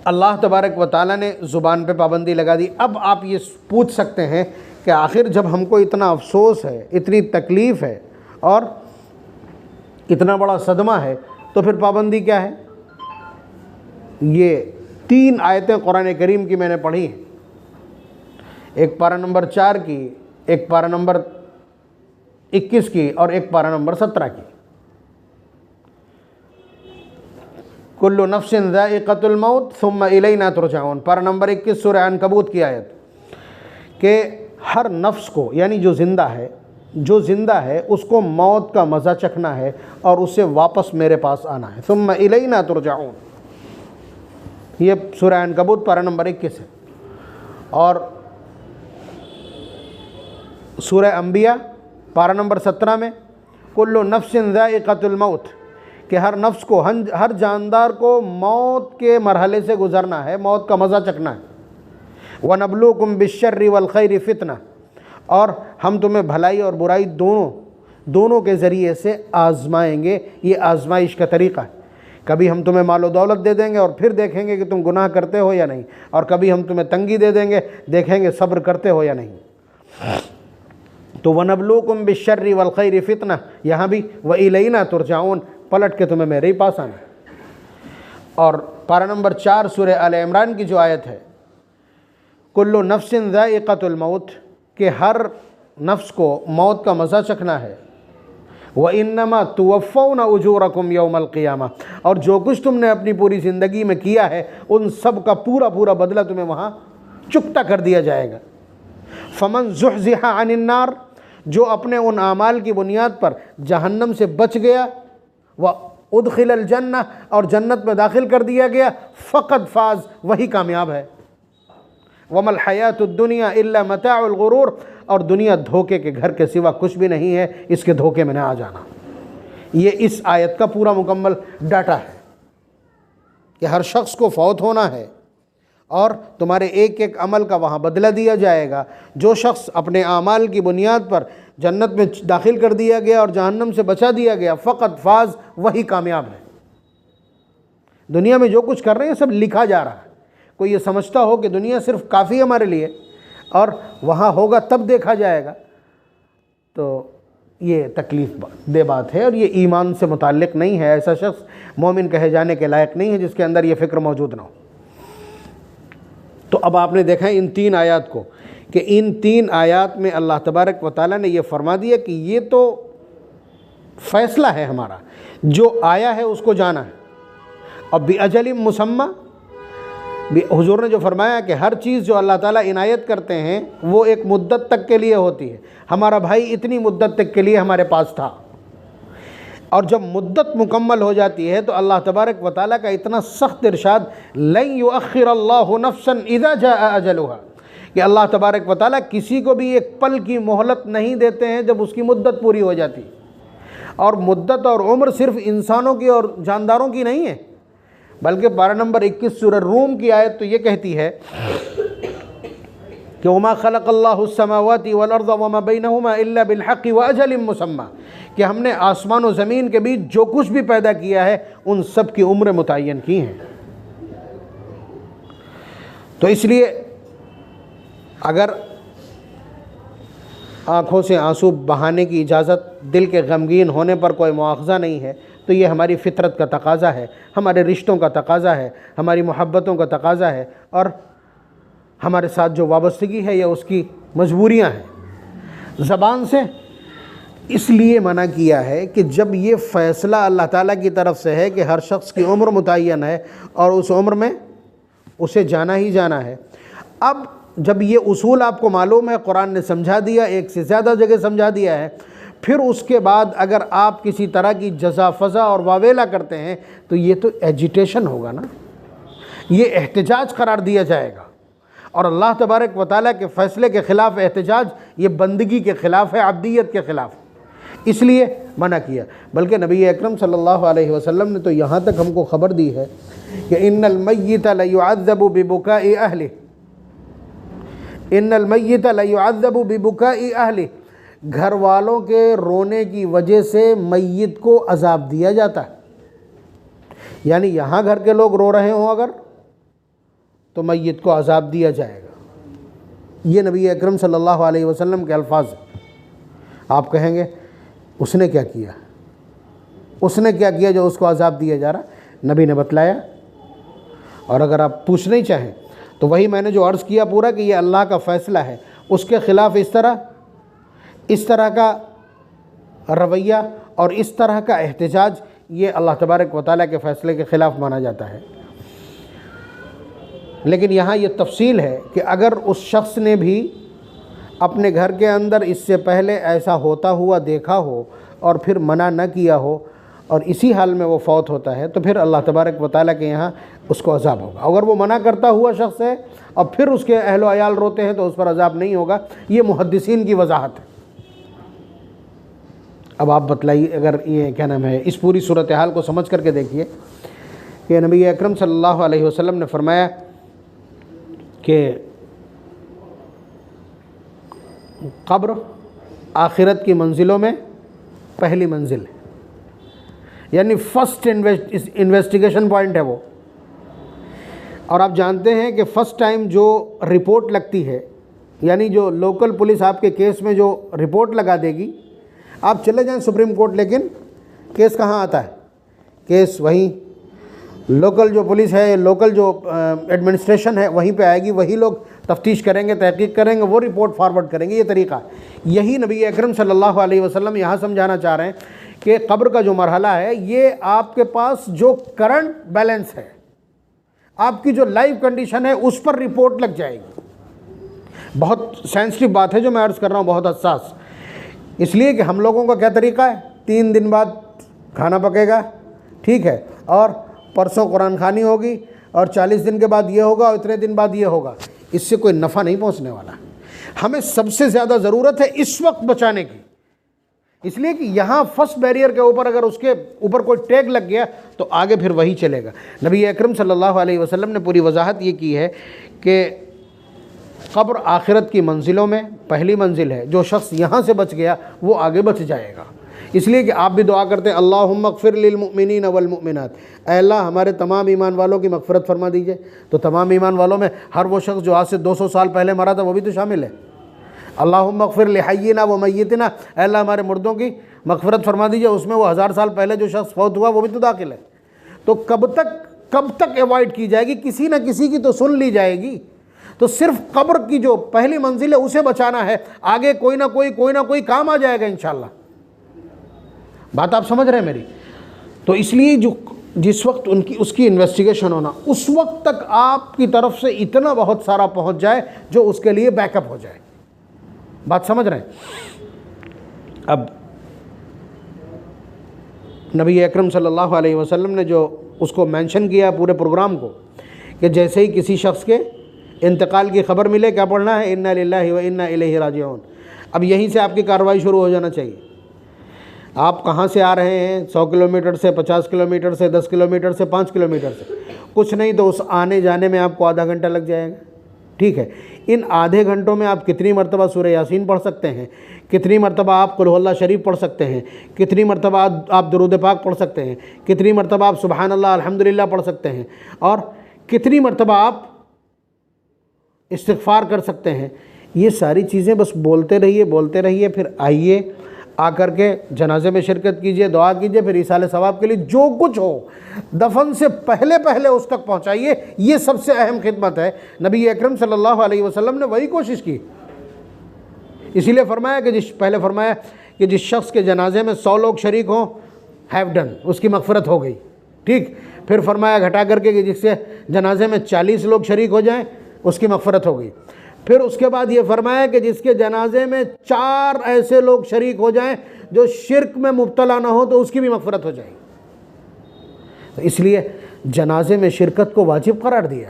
اللہ تبارک و تعالیٰ نے زبان پہ پابندی لگا دی۔ اب آپ یہ پوچھ سکتے ہیں کہ آخر جب ہم کو اتنا افسوس ہے، اتنی تکلیف ہے اور اتنا بڑا صدمہ ہے، تو پھر پابندی کیا ہے؟ یہ 3 آیتیں قرآن کریم کی میں نے پڑھی ہیں، ایک پارہ نمبر 4 کی، ایک پارہ نمبر 21 کی، اور ایک پارہ نمبر 17 کی۔ کل نفس ذائقۃ الموت ثم الینا ترجعون، پارہ نمبر 21 سورہ عنکبوت کی آیت، کہ ہر نفس کو، یعنی جو زندہ ہے اس کو موت کا مزہ چکھنا ہے اور اسے واپس میرے پاس آنا ہے۔ ثم الینا ترجعون، یہ سورہ عنکبوت پارہ نمبر 21 ہے۔ اور سورہ انبیاء پارہ نمبر 17 میں کل نفس ذائقۃ الموت، کہ ہر نفس کو، ہر جاندار کو موت کے مرحلے سے گزرنا ہے، موت کا مزہ چکھنا ہے۔ وَنَبْلُوكُمْ بِالشَّرِّ وَالْخَيْرِ فِتْنَةً، اور ہم تمہیں بھلائی اور برائی دونوں کے ذریعے سے آزمائیں گے۔ یہ آزمائش کا طریقہ ہے، کبھی ہم تمہیں مال و دولت دے دیں گے اور پھر دیکھیں گے کہ تم گناہ کرتے ہو یا نہیں، اور کبھی ہم تمہیں تنگی دے دیں گے، دیکھیں گے صبر کرتے ہو یا نہیں۔ تو وَنَبْلُوكُمْ بِالشَّرِّ وَالْخَيْرِ فِتْنَةً، یہاں بھی وَإِلَيْنَا تُرْجَعُونَ، پلٹ کے تمہیں میرے ہی پاس آنا ہے۔ اور پارہ نمبر 4 سورہ آل عمران کی جو آیت ہے، کُلُّ نَفْسٍ ذَائِقَةُ الْمَوْتِ، کہ ہر نفس کو موت کا مزہ چکھنا ہے۔ وَإِنَّمَا تُوَفَّوْنَ أُجُورَكُمْ يَوْمَ الْقِيَامَةِ، اور جو کچھ تم نے اپنی پوری زندگی میں کیا ہے ان سب کا پورا پورا بدلہ تمہیں وہاں چکتا کر دیا جائے گا۔ فَمَنْ زُحْزِحَ عَنِ النَّارِ، جو اپنے ان اعمال کی بنیاد پر جہنم سے بچ گیا، وَأُدْخِلَ الْجَنَّةَ، اور جنت میں داخل کر دیا گیا، فَقَدْ فَاز، وہی کامیاب ہے۔ وَمَا الْحَيَاةُ الدُّنْيَا إِلَّا مَتَاعُ الْغُرُورِ، اور دنیا دھوکے کے گھر کے سوا کچھ بھی نہیں ہے، اس کے دھوکے میں نہ آ جانا۔ یہ اس آیت کا پورا مکمل ڈاٹا ہے کہ ہر شخص کو فوت ہونا ہے اور تمہارے ایک ایک عمل کا وہاں بدلہ دیا جائے گا۔ جو شخص اپنے اعمال کی بنیاد پر جنت میں داخل کر دیا گیا اور جہنم سے بچا دیا گیا، فقط فاز، وہی کامیاب ہے۔ دنیا میں جو کچھ کر رہے ہیں سب لکھا جا رہا ہے۔ کوئی یہ سمجھتا ہو کہ دنیا صرف کافی ہے ہمارے لیے اور وہاں ہوگا تب دیکھا جائے گا، تو یہ تکلیف دہ بات ہے اور یہ ایمان سے متعلق نہیں ہے۔ ایسا شخص مومن کہے جانے کے لائق نہیں ہے جس کے اندر یہ فکر موجود نہ ہو۔ تو اب آپ نے دیکھا ان 3 آیات کو کہ ان 3 آیات میں اللہ تبارک و تعالیٰ نے یہ فرما دیا کہ یہ تو فیصلہ ہے ہمارا، جو آیا ہے اس کو جانا ہے۔ اور بِأَجَلٍ مُّسَمًّى، حضور نے جو فرمایا کہ ہر چیز جو اللہ تعالیٰ عنایت کرتے ہیں وہ ایک مدت تک کے لیے ہوتی ہے۔ ہمارا بھائی اتنی مدت تک کے لیے ہمارے پاس تھا، اور جب مدت مکمل ہو جاتی ہے تو اللہ تبارک و تعالیٰ کا اتنا سخت ارشاد، لَن يُؤَخِّرَ اللَّهُ نَفْسًا إِذَا جَاءَ أَجَلُهَا، کہ اللہ تبارک و تعالیٰ کسی کو بھی ایک پل کی مہلت نہیں دیتے ہیں جب اس کی مدت پوری ہو جاتی۔ اور مدت اور عمر صرف انسانوں کی اور جانداروں کی نہیں ہے، بلکہ پارہ نمبر 21 سورہ روم کی آیت تو یہ کہتی ہے کہ وَمَا خَلَقَ اللَّهُ السَّمَاوَاتِ وَالْأَرْضَ وَمَا بَيْنَهُمَا إِلَّا بِالْحَقِّ وَأَجَلٍ مُّسَمًّى، کہ ہم نے آسمان و زمین کے بیچ جو کچھ بھی پیدا کیا ہے ان سب کی عمر متعین کی ہیں۔ تو اس لیے اگر آنکھوں سے آنسو بہانے کی اجازت، دل کے غمگین ہونے پر کوئی مواخذہ نہیں ہے، تو یہ ہماری فطرت کا تقاضا ہے، ہمارے رشتوں کا تقاضا ہے، ہماری محبتوں کا تقاضا ہے، اور ہمارے ساتھ جو وابستگی ہے یہ اس کی مجبوریاں ہیں۔ زبان سے اس لیے منع کیا ہے کہ جب یہ فیصلہ اللہ تعالیٰ کی طرف سے ہے کہ ہر شخص کی عمر متعین ہے اور اس عمر میں اسے جانا ہی جانا ہے، اب جب یہ اصول آپ کو معلوم ہے، قرآن نے سمجھا دیا، ایک سے زیادہ جگہ سمجھا دیا ہے، پھر اس کے بعد اگر آپ کسی طرح کی جزا فضا اور واویلا کرتے ہیں تو یہ تو ایجیٹیشن ہوگا نا، یہ احتجاج قرار دیا جائے گا، اور اللہ تبارک و تعالیٰ کے فیصلے کے خلاف احتجاج یہ بندگی کے خلاف ہے، عبدیت کے خلاف، اس لیے منع کیا۔ بلکہ نبی اکرم صلی اللہ علیہ وسلم نے تو یہاں تک ہم کو خبر دی ہے کہ ان المیت لیعذب ببکاء اہلہ، ان المیت لیعذب ببکاء اہلہ، گھر والوں کے رونے کی وجہ سے میت کو عذاب دیا جاتا ہے۔ یعنی یہاں گھر کے لوگ رو رہے ہوں اگر تو میت کو عذاب دیا جائے گا، یہ نبی اکرم صلی اللہ علیہ وسلم کے الفاظ ہیں۔ آپ کہیں گے اس نے کیا کیا، اس نے کیا کیا جو اس کو عذاب دیا جا رہا؟ نبی نے بتلایا۔ اور اگر آپ پوچھنا ہی چاہیں تو وہی میں نے جو عرض کیا پورا کہ یہ اللہ کا فیصلہ ہے، اس کے خلاف اس طرح کا رویہ اور اس طرح کا احتجاج یہ اللہ تبارک و تعالیٰ کے فیصلے کے خلاف مانا جاتا ہے۔ لیکن یہاں یہ تفصیل ہے کہ اگر اس شخص نے بھی اپنے گھر کے اندر اس سے پہلے ایسا ہوتا ہوا دیکھا ہو اور پھر منع نہ کیا ہو اور اسی حال میں وہ فوت ہوتا ہے تو پھر اللہ تبارک و تعالیٰ کے یہاں اس کو عذاب ہوگا۔ اگر وہ منع کرتا ہوا شخص ہے اور پھر اس کے اہل و عیال روتے ہیں تو اس پر عذاب نہیں ہوگا۔ یہ محدثین کی وضاحت ہے۔ اب آپ بتلائیے، اگر یہ کیا نام ہے، اس پوری صورتحال کو سمجھ کر کے دیکھیے کہ نبی اکرم صلی اللہ علیہ وسلم نے فرمایا کہ قبر آخرت کی منزلوں میں پہلی منزل ہے، یعنی فرسٹ انویسٹیگیشن پوائنٹ ہے وہ۔ اور آپ جانتے ہیں کہ فرسٹ ٹائم جو رپورٹ لگتی ہے یعنی جو لوکل پولیس آپ کے کیس میں جو رپورٹ لگا دے گی، آپ چلے جائیں سپریم کورٹ، لیکن کیس کہاں آتا ہے؟ کیس وہیں لوکل جو پولیس ہے، لوکل جو ایڈمنسٹریشن ہے وہیں پہ آئے گی، وہی لوگ تفتیش کریں گے، تحقیق کریں گے، وہ رپورٹ فارورڈ کریں گے. یہ طریقہ ہے. یہی نبی اکرم صلی اللہ علیہ وسلم یہاں سمجھانا چاہ رہے ہیں کہ قبر کا جو مرحلہ ہے یہ آپ کے پاس جو کرنٹ بیلنس ہے، آپ کی جو لائف کنڈیشن ہے، اس پر رپورٹ لگ جائے گی. بہت سینسٹیو بات ہے جو میں عرض کر رہا ہوں، بہت حساس. اس لیے کہ ہم لوگوں کا کیا طریقہ ہے، 3 دن بعد کھانا پکے گا، ٹھیک ہے، اور پرسوں قرآن خوانی ہوگی، اور 40 دن کے بعد یہ ہوگا، اور اتنے دن بعد یہ ہوگا. اس سے کوئی نفع نہیں پہنچنے والا. ہمیں سب سے زیادہ ضرورت ہے اس وقت بچانے کی. اس لیے کہ یہاں فرسٹ بیریئر کے اوپر اگر اس کے اوپر کوئی ٹیگ لگ گیا تو آگے پھر وہی چلے گا. نبی اکرم صلی اللہ علیہ وسلم نے پوری وضاحت یہ کی ہے کہ قبر آخرت کی منزلوں میں پہلی منزل ہے. جو شخص یہاں سے بچ گیا وہ آگے بچ جائے گا. اس لیے کہ آپ بھی دعا کرتے ہیں اللہم اغفر للمؤمنین والمؤمنات، اے اللہ ہمارے تمام ایمان والوں کی مغفرت فرما دیجئے. تو تمام ایمان والوں میں ہر وہ شخص جو آج سے 200 سال پہلے مرا تھا وہ بھی تو شامل ہے. اللہم اغفر لحینا ومیتنا، اے اللہ ہمارے مردوں کی مغفرت فرما دیجئے، اس میں وہ 1000 سال پہلے جو شخص فوت ہوا وہ بھی تو داخل ہے. تو کب تک ایوائڈ کی جائے گی؟ کسی نہ کسی کی تو سن لی جائے گی. تو صرف قبر کی جو پہلی منزل ہے اسے بچانا ہے، آگے کوئی نہ کوئی کام آ جائے گا انشاءاللہ. بات آپ سمجھ رہے ہیں میری؟ تو اس لیے جس وقت اس کی انویسٹیگیشن ہونا، اس وقت تک آپ کی طرف سے اتنا بہت سارا پہنچ جائے جو اس کے لیے بیک اپ ہو جائے. بات سمجھ رہے ہیں؟ اب نبی اکرم صلی اللہ علیہ وسلم نے جو اس کو مینشن کیا پورے پروگرام کو، کہ جیسے ہی کسی شخص کے انتقال کی خبر ملے کیا پڑھنا ہے؟ انا للہ و انا الیہ راجعون. اب یہیں سے آپ کی کارروائی شروع ہو جانا چاہیے. آپ کہاں سے آ رہے ہیں؟ 100 کلومیٹر سے، 50 کلومیٹر سے، 10 کلومیٹر سے، 5 کلومیٹر سے، کچھ نہیں تو اس آنے جانے میں آپ کو آدھا گھنٹہ لگ جائے گا. ٹھیک ہے، ان آدھے گھنٹوں میں آپ کتنی مرتبہ سورہ یاسین پڑھ سکتے ہیں، کتنی مرتبہ آپ قل هو اللہ شریف پڑھ سکتے ہیں، کتنی مرتبہ آپ درود پاک پڑھ سکتے ہیں، کتنی مرتبہ آپ سبحان اللہ الحمدللہ پڑھ سکتے ہیں، اور کتنی مرتبہ آپ استغفار کر سکتے ہیں. یہ ساری چیزیں بس بولتے رہیے. پھر آئیے، آ کر کے جنازے میں شرکت کیجئے، دعا کیجئے، پھر ایصال ثواب کے لیے جو کچھ ہو دفن سے پہلے اس تک پہنچائیے. یہ سب سے اہم خدمت ہے. نبی اکرم صلی اللہ علیہ وسلم نے وہی کوشش کی. اسی لیے فرمایا کہ جس شخص کے جنازے میں 100 لوگ شریک ہوں، ہیو ڈن، اس کی مغفرت ہو گئی. ٹھیک. پھر فرمایا گھٹا کر کے کہ جس کے جنازے میں 40 لوگ شریک ہو جائیں اس کی مغفرت ہو گئی. پھر اس کے بعد یہ فرمایا کہ جس کے جنازے میں 4 ایسے لوگ شریک ہو جائیں جو شرک میں مبتلا نہ ہو تو اس کی بھی مغفرت ہو جائے. تو اس لیے جنازے میں شرکت کو واجب قرار دیا.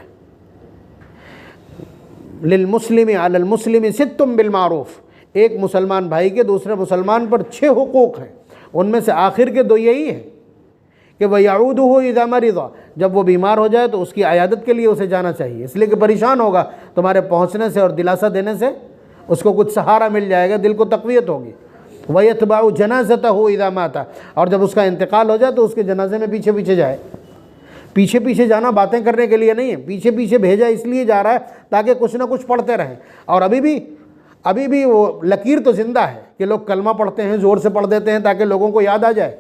للمسلم علی المسلم 6 بالمعروف، ایک مسلمان بھائی کے دوسرے مسلمان پر 6 حقوق ہیں. ان میں سے آخر کے 2 یہی ہیں کہ وَيَعُودُهُ إِذَا مَرِضَ، جب وہ بیمار ہو جائے تو اس کی عیادت کے لیے اسے جانا چاہیے. اس لیے کہ پریشان ہوگا، تمہارے پہنچنے سے اور دلاسا دینے سے اس کو کچھ سہارا مل جائے گا، دل کو تقویت ہوگی. وَيَتْبَعُ جَنَازَتَهُ إِذَا مَاتَ، اور جب اس کا انتقال ہو جائے تو اس کے جنازے میں پیچھے جائے. پیچھے جانا باتیں کرنے کے لیے نہیں ہے، پیچھے بھیجا اس لیے جا رہا ہے تاکہ کچھ نہ کچھ پڑھتے رہیں. اور ابھی بھی وہ لکیر تو زندہ ہے کہ لوگ کلمہ پڑھتے ہیں، زور سے پڑھ دیتے ہیں تاکہ لوگوں کو یاد آ جائے.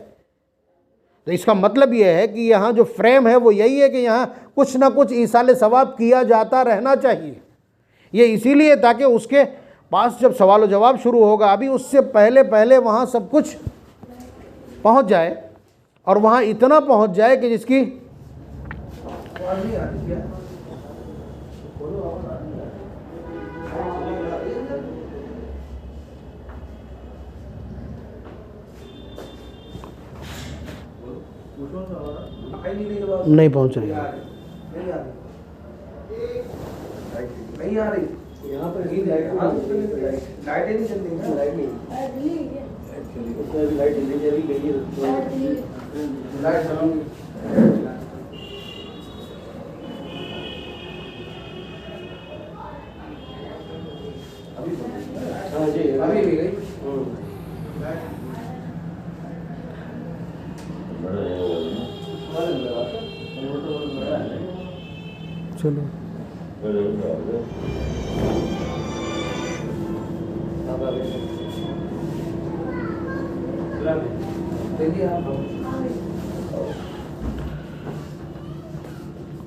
تو اس کا مطلب یہ ہے کہ یہاں جو فریم ہے وہ یہی ہے کہ یہاں کچھ نہ کچھ ایصال ثواب کیا جاتا رہنا چاہیے. یہ اسی لیے تاکہ اس کے پاس جب سوال و جواب شروع ہوگا ابھی اس سے پہلے وہاں سب کچھ پہنچ جائے، اور وہاں اتنا پہنچ جائے کہ جس کی نہیں پہنچ رہی ہے. چلو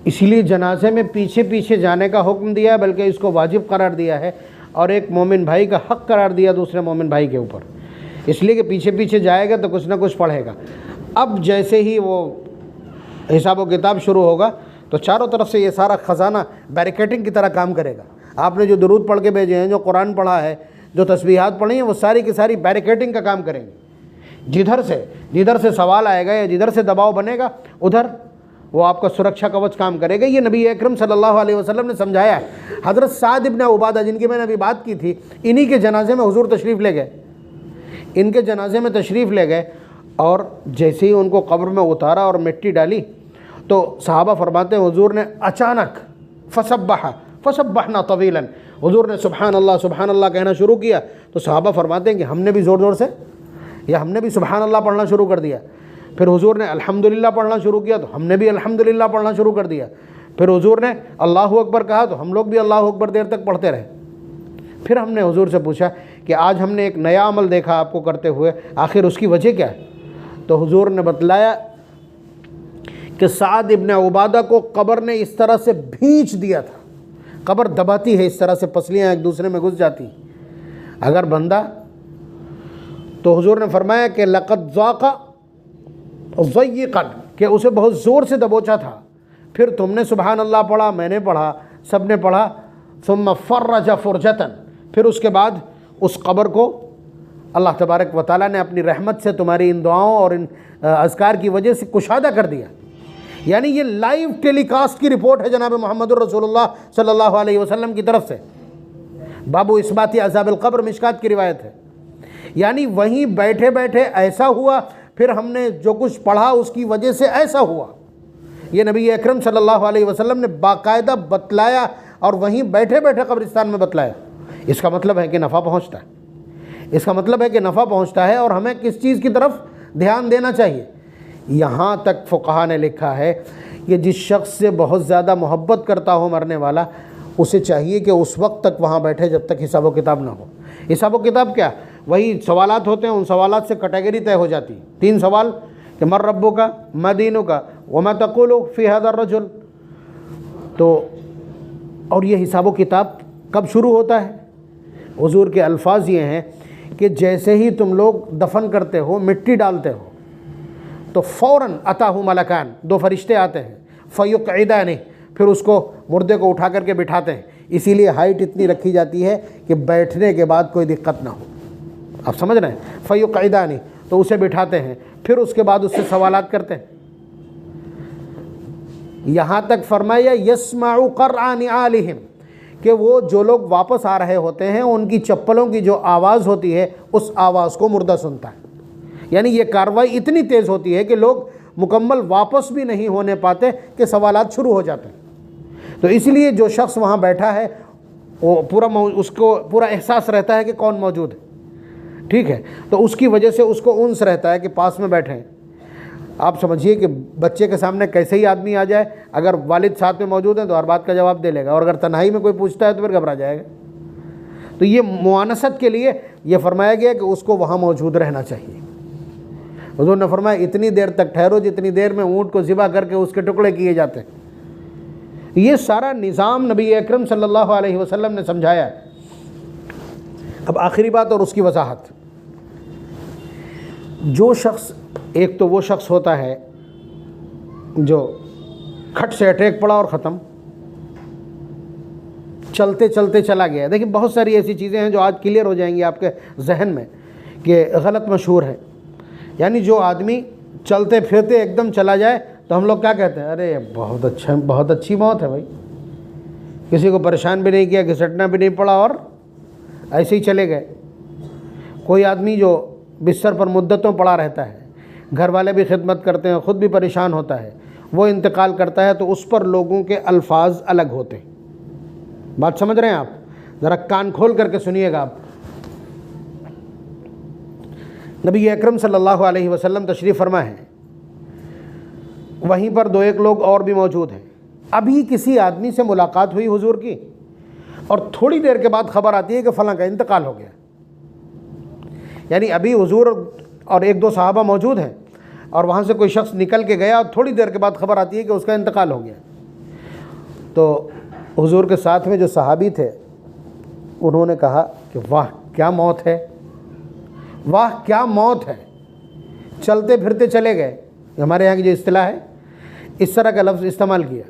اسی لیے جنازے میں پیچھے پیچھے جانے کا حکم دیا ہے، بلکہ اس کو واجب قرار دیا ہے، اور ایک مومن بھائی کا حق قرار دیا دوسرے مومن بھائی کے اوپر، اس لیے کہ پیچھے پیچھے جائے گا تو کچھ نہ کچھ پڑھے گا۔ اب جیسے ہی وہ حساب و کتاب شروع ہوگا تو چاروں طرف سے یہ سارا خزانہ بیریکیٹنگ کی طرح کام کرے گا۔ آپ نے جو درود پڑھ کے بھیجے ہیں، جو قرآن پڑھا ہے، جو تسبیحات پڑھی ہیں، وہ ساری کی ساری بیریکیٹنگ کا کام کریں گے۔ جدھر سے سوال آئے گا یا جدھر سے دباؤ بنے گا، ادھر وہ آپ کا سرکشا کوچ کام کرے گا۔ یہ نبی اکرم صلی اللہ علیہ وسلم نے سمجھایا ہے۔ حضرت سعد ابن عبادہ، جن کی میں نے ابھی بات کی تھی، انہی کے جنازے میں حضور تشریف لے گئے، ان کے جنازے میں تشریف لے گئے، اور جیسے ہی ان کو قبر میں اتارا اور مٹی ڈالی تو صحابہ فرماتے ہیں حضور نے اچانک فسبحنا طویلا، حضور نے سبحان اللہ کہنا شروع کیا، تو صحابہ فرماتے ہیں کہ ہم نے بھی زور زور سے، یا ہم نے بھی سبحان اللہ پڑھنا شروع کر دیا۔ پھر حضور نے الحمدللہ پڑھنا شروع کیا تو ہم نے بھی الحمدللہ پڑھنا شروع کر دیا۔ پھر حضور نے اللہ اکبر کہا تو ہم لوگ بھی اللہ اکبر دیر تک پڑھتے رہے۔ پھر ہم نے حضور سے پوچھا کہ آج ہم نے ایک نیا عمل دیکھا آپ کو کرتے ہوئے، آخر اس کی وجہ کیا ہے؟ تو حضور نے بتلایا کہ سعد ابن عبادہ کو قبر نے اس طرح سے بھینچ دیا تھا۔ قبر دباتی ہے اس طرح سے، پسلیاں ایک دوسرے میں گھس جاتی اگر بندہ، تو حضور نے فرمایا کہ لقد ذاق ضیقا، کہ اسے بہت زور سے دبوچا تھا۔ پھر تم نے سبحان اللہ پڑھا، میں نے پڑھا، سب نے پڑھا، ثم فرج فرجتا، پھر اس کے بعد اس قبر کو اللہ تبارک و تعالیٰ نے اپنی رحمت سے تمہاری ان دعاؤں اور ان اذکار کی وجہ سے کشادہ کر دیا۔ یعنی یہ لائیو ٹیلی کاسٹ کی رپورٹ ہے جناب محمد الرسول اللہ صلی اللہ علیہ وسلم کی طرف سے۔ باب اثبات عذاب القبر، مشکات کی روایت ہے۔ یعنی وہیں بیٹھے بیٹھے ایسا ہوا، پھر ہم نے جو کچھ پڑھا اس کی وجہ سے ایسا ہوا۔ یہ نبی اکرم صلی اللہ علیہ وسلم نے باقاعدہ بتلایا، اور وہیں بیٹھے بیٹھے قبرستان میں بتلایا۔ اس کا مطلب ہے کہ نفع پہنچتا ہے، اس کا مطلب ہے کہ نفع پہنچتا ہے، اور ہمیں کس چیز کی طرف دھیان دینا چاہیے۔ یہاں تک فقہا نے لکھا ہے کہ جس شخص سے بہت زیادہ محبت کرتا ہو مرنے والا، اسے چاہیے کہ اس وقت تک وہاں بیٹھے جب تک حساب و کتاب نہ ہو۔ حساب و کتاب کیا؟ وہی سوالات ہوتے ہیں، ان سوالات سے کیٹیگری طے ہو جاتی۔ 3 سوال کہ من ربک، ما دینک، وما تقول فی ھذا الرجل۔ تو اور یہ حساب و کتاب کب شروع ہوتا ہے؟ حضور کے الفاظ یہ ہیں کہ جیسے ہی تم لوگ دفن کرتے ہو، مٹی ڈالتے ہو، تو فوراً اتاہ ملکان، 2 فرشتے آتے ہیں، فیقعدانہ، پھر اس کو مردے کو اٹھا کر کے بٹھاتے ہیں۔ اسی لیے ہائٹ اتنی رکھی جاتی ہے کہ بیٹھنے کے بعد کوئی دقت نہ ہو۔ آپ سمجھ رہے ہیں؟ فیقعدانہ، تو اسے بٹھاتے ہیں، پھر اس کے بعد اس سے سوالات کرتے ہیں۔ یہاں تک فرمایا یسمع قرع نعالہم، کہ وہ جو لوگ واپس آ رہے ہوتے ہیں ان کی چپلوں کی جو آواز ہوتی ہے، اس آواز کو مردہ سنتا ہے۔ یعنی یہ کارروائی اتنی تیز ہوتی ہے کہ لوگ مکمل واپس بھی نہیں ہونے پاتے کہ سوالات شروع ہو جاتے ہیں۔ تو اس لیے جو شخص وہاں بیٹھا ہے وہ اس کو پورا احساس رہتا ہے کہ کون موجود ہے، ٹھیک ہے؟ تو اس کی وجہ سے اس کو انس رہتا ہے کہ پاس میں بیٹھے ہیں۔ آپ سمجھیے کہ بچے کے سامنے کیسے ہی آدمی آ جائے، اگر والد ساتھ میں موجود ہیں تو ہر بات کا جواب دے لے گا، اور اگر تنہائی میں کوئی پوچھتا ہے تو پھر گھبرا جائے گا۔ تو یہ موانست کے لیے یہ فرمایا گیا کہ اس کو وہاں موجود رہنا چاہیے۔ حضور نے فرمایا اتنی دیر تک ٹھہرو جتنی دیر میں اونٹ کو ذبح کر کے اس کے ٹکڑے کیے جاتے ہیں۔ یہ سارا نظام نبی اکرم صلی اللہ علیہ وسلم نے سمجھایا ہے۔ اب آخری بات اور اس کی وضاحت۔ جو شخص، ایک تو وہ شخص ہوتا ہے جو کھٹ سے اٹیک پڑا اور ختم، چلتے چلتے چلا گیا۔ دیکھیں بہت ساری ایسی چیزیں ہیں جو آج کلیئر ہو جائیں گی آپ کے ذہن میں کہ غلط مشہور ہے۔ یعنی جو آدمی چلتے پھرتے ایک دم چلا جائے تو ہم لوگ کیا کہتے ہیں؟ ارے بہت اچھی موت ہے بھائی، کسی کو پریشان بھی نہیں کیا، گھسٹنا بھی نہیں پڑا، اور ایسے ہی چلے گئے۔ کوئی آدمی جو بستر پر مدتوں پڑا رہتا ہے، گھر والے بھی خدمت کرتے ہیں، خود بھی پریشان ہوتا ہے، وہ انتقال کرتا ہے تو اس پر لوگوں کے الفاظ الگ ہوتے ہیں۔ بات سمجھ رہے ہیں آپ؟ ذرا کان کھول کر کے سنیے گا آپ۔ نبی اکرم صلی اللہ علیہ وسلم تشریف فرما ہے، وہیں پر 2-1 لوگ اور بھی موجود ہیں۔ ابھی کسی آدمی سے ملاقات ہوئی حضور کی، اور تھوڑی دیر کے بعد خبر آتی ہے کہ فلاں کا انتقال ہو گیا۔ یعنی ابھی حضور اور ایک دو صحابہ موجود ہیں اور وہاں سے کوئی شخص نکل کے گیا اور تھوڑی دیر کے بعد خبر آتی ہے کہ اس کا انتقال ہو گیا. تو حضور کے ساتھ میں جو صحابی تھے انہوں نے کہا کہ واہ کیا موت ہے، واہ کیا موت ہے، چلتے پھرتے چلے گئے. ہمارے یہاں کی جو اصطلاح ہے اس طرح کا لفظ استعمال کیا.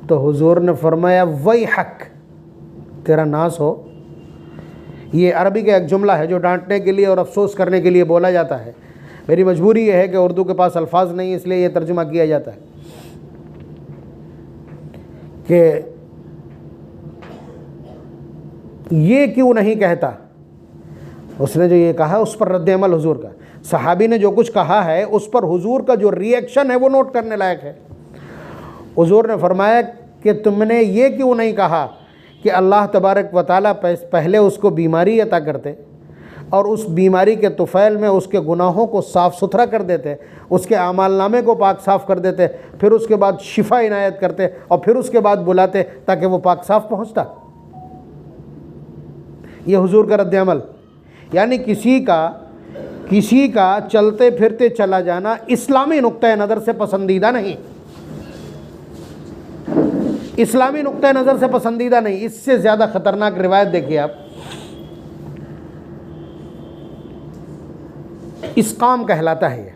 تو حضور نے فرمایا ویحک، تیرا ناس ہو. یہ عربی کا ایک جملہ ہے جو ڈانٹنے کے لیے اور افسوس کرنے کے لیے بولا جاتا ہے. میری مجبوری یہ ہے کہ اردو کے پاس الفاظ نہیں، اس لیے یہ ترجمہ کیا جاتا ہے کہ یہ کیوں نہیں کہتا. اس نے جو یہ کہا اس پر رد عمل حضور کا، صحابی نے جو کچھ کہا ہے اس پر حضور کا جو ری ایکشن ہے وہ نوٹ کرنے لائق ہے. حضور نے فرمایا کہ تم نے یہ کیوں نہیں کہا کہ اللہ تبارک و تعالیٰ پہلے اس کو بیماری عطا کرتے اور اس بیماری کے طفیل میں اس کے گناہوں کو صاف ستھرا کر دیتے، اس کے اعمال نامے کو پاک صاف کر دیتے، پھر اس کے بعد شفا عنایت کرتے اور پھر اس کے بعد بلاتے تاکہ وہ پاک صاف پہنچتا. یہ حضور کا رد عمل. یعنی کسی کا چلتے پھرتے چلا جانا اسلامی نقطۂ نظر سے پسندیدہ نہیں، اسلامی نقطۂ نظر سے پسندیدہ نہیں. اس سے زیادہ خطرناک روایت دیکھیے آپ، اسقام کہلاتا ہے. یہ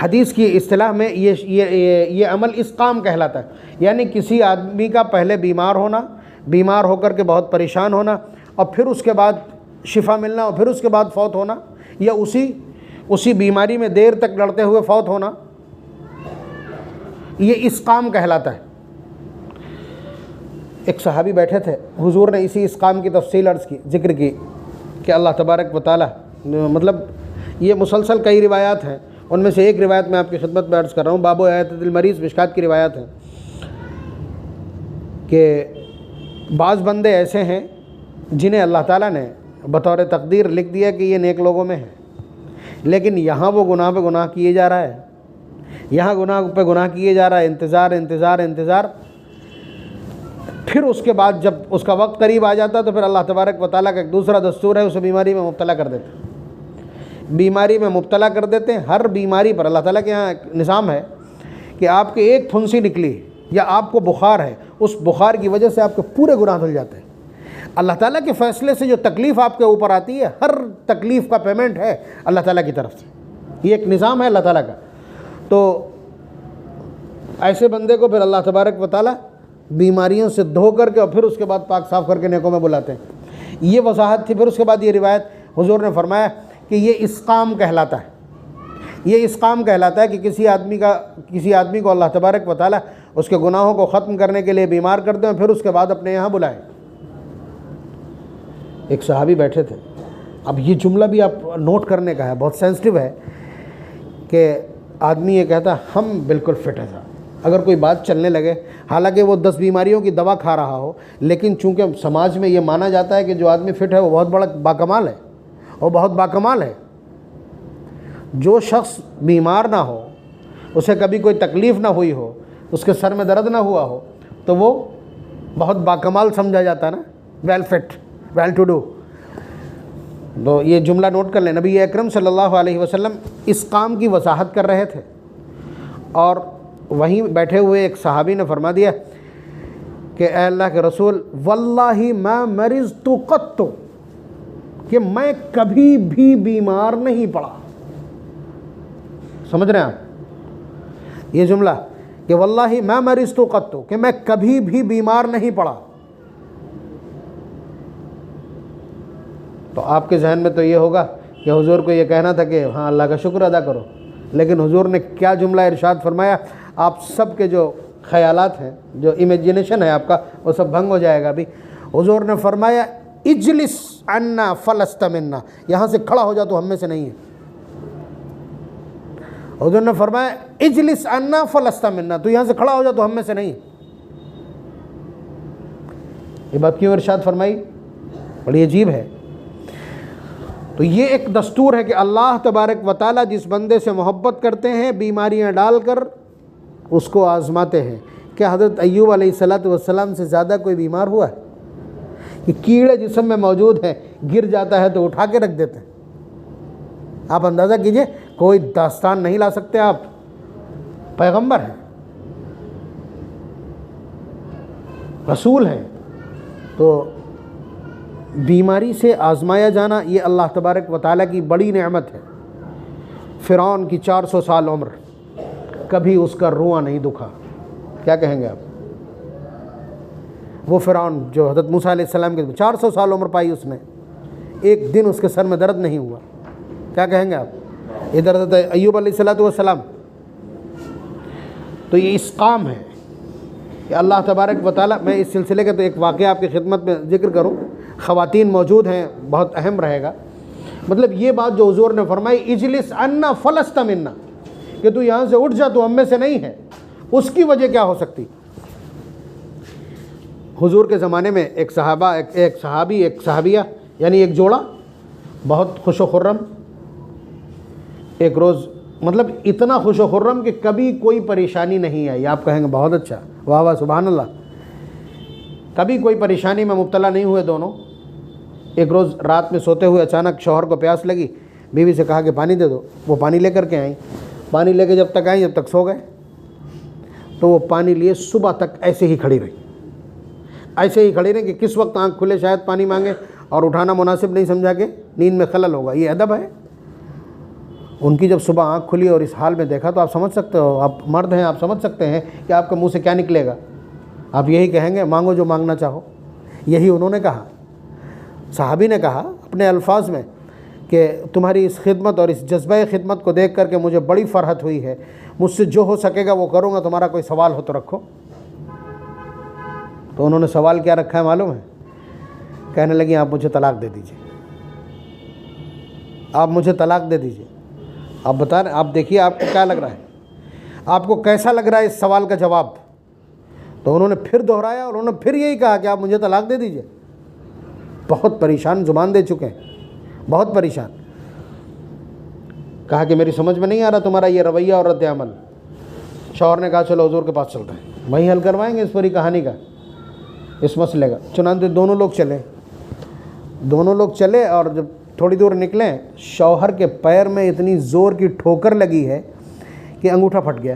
حدیث کی اصطلاح میں یہ عمل اسقام کہلاتا ہے. یعنی کسی آدمی کا پہلے بیمار ہونا، بیمار ہو کر کے بہت پریشان ہونا اور پھر اس کے بعد شفا ملنا اور پھر اس کے بعد فوت ہونا، یا اسی بیماری میں دیر تک لڑتے ہوئے فوت ہونا، یہ اسقام کہلاتا ہے. ایک صحابی بیٹھے تھے، حضور نے اسی اسقام کی تفصیل عرض کی، ذکر کی کہ اللہ تبارک و تعالیٰ، مطلب یہ مسلسل کئی روایات ہیں، ان میں سے ایک روایت میں آپ کی خدمت میں عرض کر رہا ہوں. باب عیادۃ المریض مشکات کی روایت ہے کہ بعض بندے ایسے ہیں جنہیں اللہ تعالیٰ نے بطور تقدیر لکھ دیا کہ یہ نیک لوگوں میں ہیں، لیکن یہاں وہ گناہ پہ گناہ کیے جا رہا ہے، یہاں گناہ پہ گناہ کیے جا رہا ہے، انتظار. پھر اس کے بعد جب اس کا وقت قریب آ جاتا تو پھر اللہ تبارک و تعالیٰ کا ایک دوسرا دستور ہے، اسے بیماری میں مبتلا کر دیتے ہیں، بیماری میں مبتلا کر دیتے ہیں. ہر بیماری پر اللہ تعالیٰ کے یہاں ایک نظام ہے کہ آپ کے ایک پھنسی نکلی یا آپ کو بخار ہے، اس بخار کی وجہ سے آپ کے پورے گناہ دھل جاتے ہیں. اللہ تعالیٰ کے فیصلے سے جو تکلیف آپ کے اوپر آتی ہے، ہر تکلیف کا پیمنٹ ہے اللہ تعالیٰ کی طرف سے. یہ ایک نظام ہے اللہ تعالیٰ کا. تو ایسے بندے کو پھر اللہ تبارک و تعالیٰ بیماریوں سے دھو کر کے اور پھر اس کے بعد پاک صاف کر کے نیکوں میں بلاتے ہیں. یہ وضاحت تھی. پھر اس کے بعد یہ روایت حضور نے فرمایا کہ یہ اسقام کہلاتا ہے. یہ اسقام کہلاتا ہے کہ کسی آدمی کو اللہ تبارک و تعالیٰ اس کے گناہوں کو ختم کرنے کے لیے بیمار کر دیں اور پھر اس کے بعد اپنے یہاں بلائیں. ایک صحابی بیٹھے تھے. اب یہ جملہ بھی آپ نوٹ کرنے کا ہے، بہت سینسٹیو ہے کہ آدمی یہ کہتا ہے ہم بالکل فٹ ہیں صاحب. اگر کوئی بات چلنے لگے، حالانکہ وہ 10 بیماریوں کی دوا کھا رہا ہو، لیکن چونکہ سماج میں یہ مانا جاتا ہے کہ جو آدمی فٹ ہے وہ بہت بڑا باکمال ہے، وہ بہت باکمال ہے. جو شخص بیمار نہ ہو، اسے کبھی کوئی تکلیف نہ ہوئی ہو، اس کے سر میں درد نہ ہوا ہو، تو وہ بہت باکمال سمجھا جاتا ہے نا، well fit, well to do. تو یہ جملہ نوٹ کر لیں. نبی اکرم صلی اللہ علیہ وسلم اس کام کی وضاحت کر رہے تھے اور وہیں بیٹھے ہوئے ایک صحابی نے فرما دیا کہ اے اللہ کے رسول، واللہ ما مرضت قط، کہ میں کبھی بھی بیمار نہیں پڑا. سمجھ رہے ہیں آپ یہ جملہ کہ واللہ ما مرضت قط، کہ میں کبھی بھی بیمار نہیں پڑا. تو آپ کے ذہن میں تو یہ ہوگا کہ حضور کو یہ کہنا تھا کہ ہاں اللہ کا شکر ادا کرو، لیکن حضور نے کیا جملہ ارشاد فرمایا. آپ سب کے جو خیالات ہیں، جو امیجنیشن ہے آپ کا، وہ سب بھنگ ہو جائے گا. ابھی حضور نے فرمایا اجلس عنا فلست منا، یہاں سے کھڑا ہو جا تو ہم میں سے نہیں ہے. حضور نے فرمایا اجلس عنا فلست منا، تو یہاں سے کھڑا ہو جا تو ہم میں سے نہیں ہے. یہ بات کیوں ارشاد فرمائی؟ بڑی عجیب ہے. تو یہ ایک دستور ہے کہ اللہ تبارک و تعالیٰ جس بندے سے محبت کرتے ہیں، بیماریاں ڈال کر اس کو آزماتے ہیں. کیا حضرت ایوب علیہ السلام سے زیادہ کوئی بیمار ہوا ہے؟ کہ کیڑے جسم میں موجود ہیں، گر جاتا ہے تو اٹھا کے رکھ دیتے ہیں۔ آپ اندازہ کیجئے، کوئی داستان نہیں لا سکتے آپ، پیغمبر ہیں، رسول ہیں۔ تو بیماری سے آزمایا جانا یہ اللہ تبارک و تعالیٰ کی بڑی نعمت ہے۔ فرعون کی 400 سال عمر، کبھی اس کا رواں نہیں دکھا۔ کیا کہیں گے آپ؟ وہ فرعون جو حضرت موسیٰ علیہ السلام کے 400 سال عمر پائی اس نے، ایک دن اس کے سر میں درد نہیں ہوا۔ کیا کہیں گے آپ؟ ادھر حضرت ایوب علیہ السلام۔ تو یہ اسقام ہے کہ اللہ تبارک و تعالیٰ، میں اس سلسلے کا تو ایک واقعہ آپ کی خدمت میں ذکر کروں، خواتین موجود ہیں، بہت اہم رہے گا۔ مطلب یہ بات جو حضور نے فرمائی، اجلس عنا فلست منا، کہ تو یہاں سے اٹھ جا، تو ہم میں سے نہیں ہے، اس کی وجہ کیا ہو سکتی؟ حضور کے زمانے میں ایک صحابی ایک صحابیہ، یعنی ایک جوڑا، بہت خوش و خرم، ایک روز مطلب اتنا خوش و خرم کہ کبھی کوئی پریشانی نہیں آئی۔ آپ کہیں گے بہت اچھا، واہ واہ سبحان اللہ، کبھی کوئی پریشانی میں مبتلا نہیں ہوئے دونوں۔ ایک روز رات میں سوتے ہوئے اچانک شوہر کو پیاس لگی، بیوی سے کہا کہ پانی دے دو، وہ پانی لے کر کے آئیں۔ پانی لے کے جب تک سو گئے، تو وہ پانی لیے صبح تک ایسے ہی کھڑی رہی کہ کس وقت آنکھ کھلے شاید پانی مانگے، اور اٹھانا مناسب نہیں سمجھا کہ نیند میں خلل ہوگا۔ یہ ادب ہے ان کی۔ جب صبح آنکھ کھلی اور اس حال میں دیکھا تو آپ سمجھ سکتے ہو، آپ مرد ہیں، آپ سمجھ سکتے ہیں کہ آپ کے منہ سے کیا نکلے گا۔ آپ یہی کہیں گے مانگو جو مانگنا چاہو۔ یہی انہوں نے کہا، صحابی نے کہا اپنے الفاظ میں کہ تمہاری اس خدمت اور اس جذبہ خدمت کو دیکھ کر کے مجھے بڑی فرحت ہوئی ہے، مجھ سے جو ہو سکے گا وہ کروں گا، تمہارا کوئی سوال ہو تو رکھو۔ تو انہوں نے سوال کیا رکھا ہے معلوم ہے؟ کہنے لگی آپ مجھے طلاق دے دیجئے، آپ مجھے طلاق دے دیجئے۔ آپ بتا رہے، آپ دیکھیے آپ کو کیا لگ رہا ہے، آپ کو کیسا لگ رہا ہے اس سوال کا جواب؟ تو انہوں نے پھر دہرایا اور انہوں نے پھر یہی کہا کہ آپ مجھے طلاق دے دیجئے۔ بہت پریشان زبان دے چکے ہیں، بہت پریشان۔ کہا کہ میری سمجھ میں نہیں آ رہا تمہارا یہ رویہ اور رد عمل۔ شوہر نے کہا چلو حضور کے پاس چلتے ہیں، وہیں حل کروائیں گے اس پوری کہانی کا، اس مسئلے کا۔ چنانچہ دونوں لوگ چلے اور جب تھوڑی دور نکلیں، شوہر کے پیر میں اتنی زور کی ٹھوکر لگی ہے کہ انگوٹھا پھٹ گیا،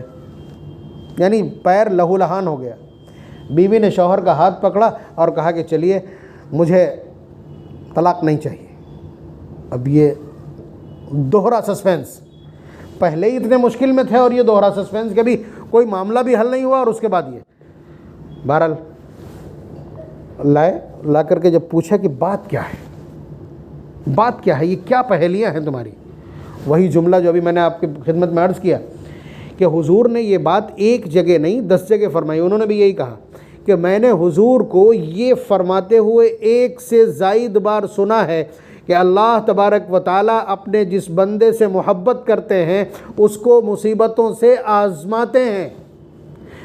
یعنی پیر لہو لہان ہو گیا۔ بیوی نے شوہر کا ہاتھ پکڑا اور کہا کہ چلیے مجھے طلاق نہیں چاہیے۔ اب یہ دوہرا سسپینس، پہلے ہی اتنے مشکل میں تھے اور یہ دوہرا سسپینس کہ بھی کوئی معاملہ بھی حل نہیں ہوا، اور اس کے بعد یہ بہرحال لا کر کے جب پوچھا کہ بات کیا ہے، یہ کیا پہیلیاں ہیں تمہاری، وہی جملہ جو ابھی میں نے آپ کی خدمت میں عرض کیا کہ حضور نے یہ بات ایک جگہ نہیں 10 جگہ فرمائی۔ انہوں نے بھی یہی کہا کہ میں نے حضور کو یہ فرماتے ہوئے 1 سے زائد بار سنا ہے کہ اللہ تبارک و تعالیٰ اپنے جس بندے سے محبت کرتے ہیں اس کو مصیبتوں سے آزماتے ہیں،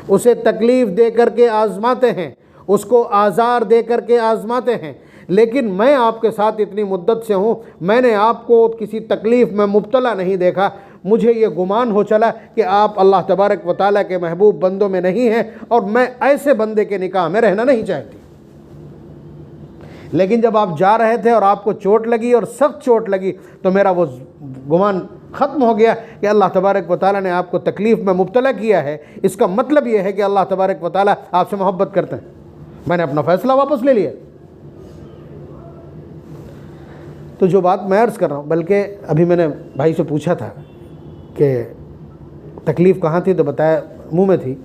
اسے تکلیف دے کر کے آزماتے ہیں، اس کو آزار دے کر کے آزماتے ہیں، لیکن میں آپ کے ساتھ اتنی مدت سے ہوں، میں نے آپ کو کسی تکلیف میں مبتلا نہیں دیکھا۔ مجھے یہ گمان ہو چلا کہ آپ اللہ تبارک و تعالیٰ کے محبوب بندوں میں نہیں ہیں، اور میں ایسے بندے کے نکاح میں رہنا نہیں چاہتی۔ لیکن جب آپ جا رہے تھے اور آپ کو چوٹ لگی اور سخت چوٹ لگی تو میرا وہ گمان ختم ہو گیا کہ اللہ تبارک و تعالیٰ نے آپ کو تکلیف میں مبتلا کیا ہے، اس کا مطلب یہ ہے کہ اللہ تبارک و تعالیٰ آپ سے محبت کرتے ہیں۔ میں نے اپنا فیصلہ واپس لے لیا۔ تو جو بات میں عرض کر رہا ہوں، بلکہ ابھی میں نے بھائی سے پوچھا تھا کہ تکلیف کہاں تھی، تو بتایا منہ میں تھی،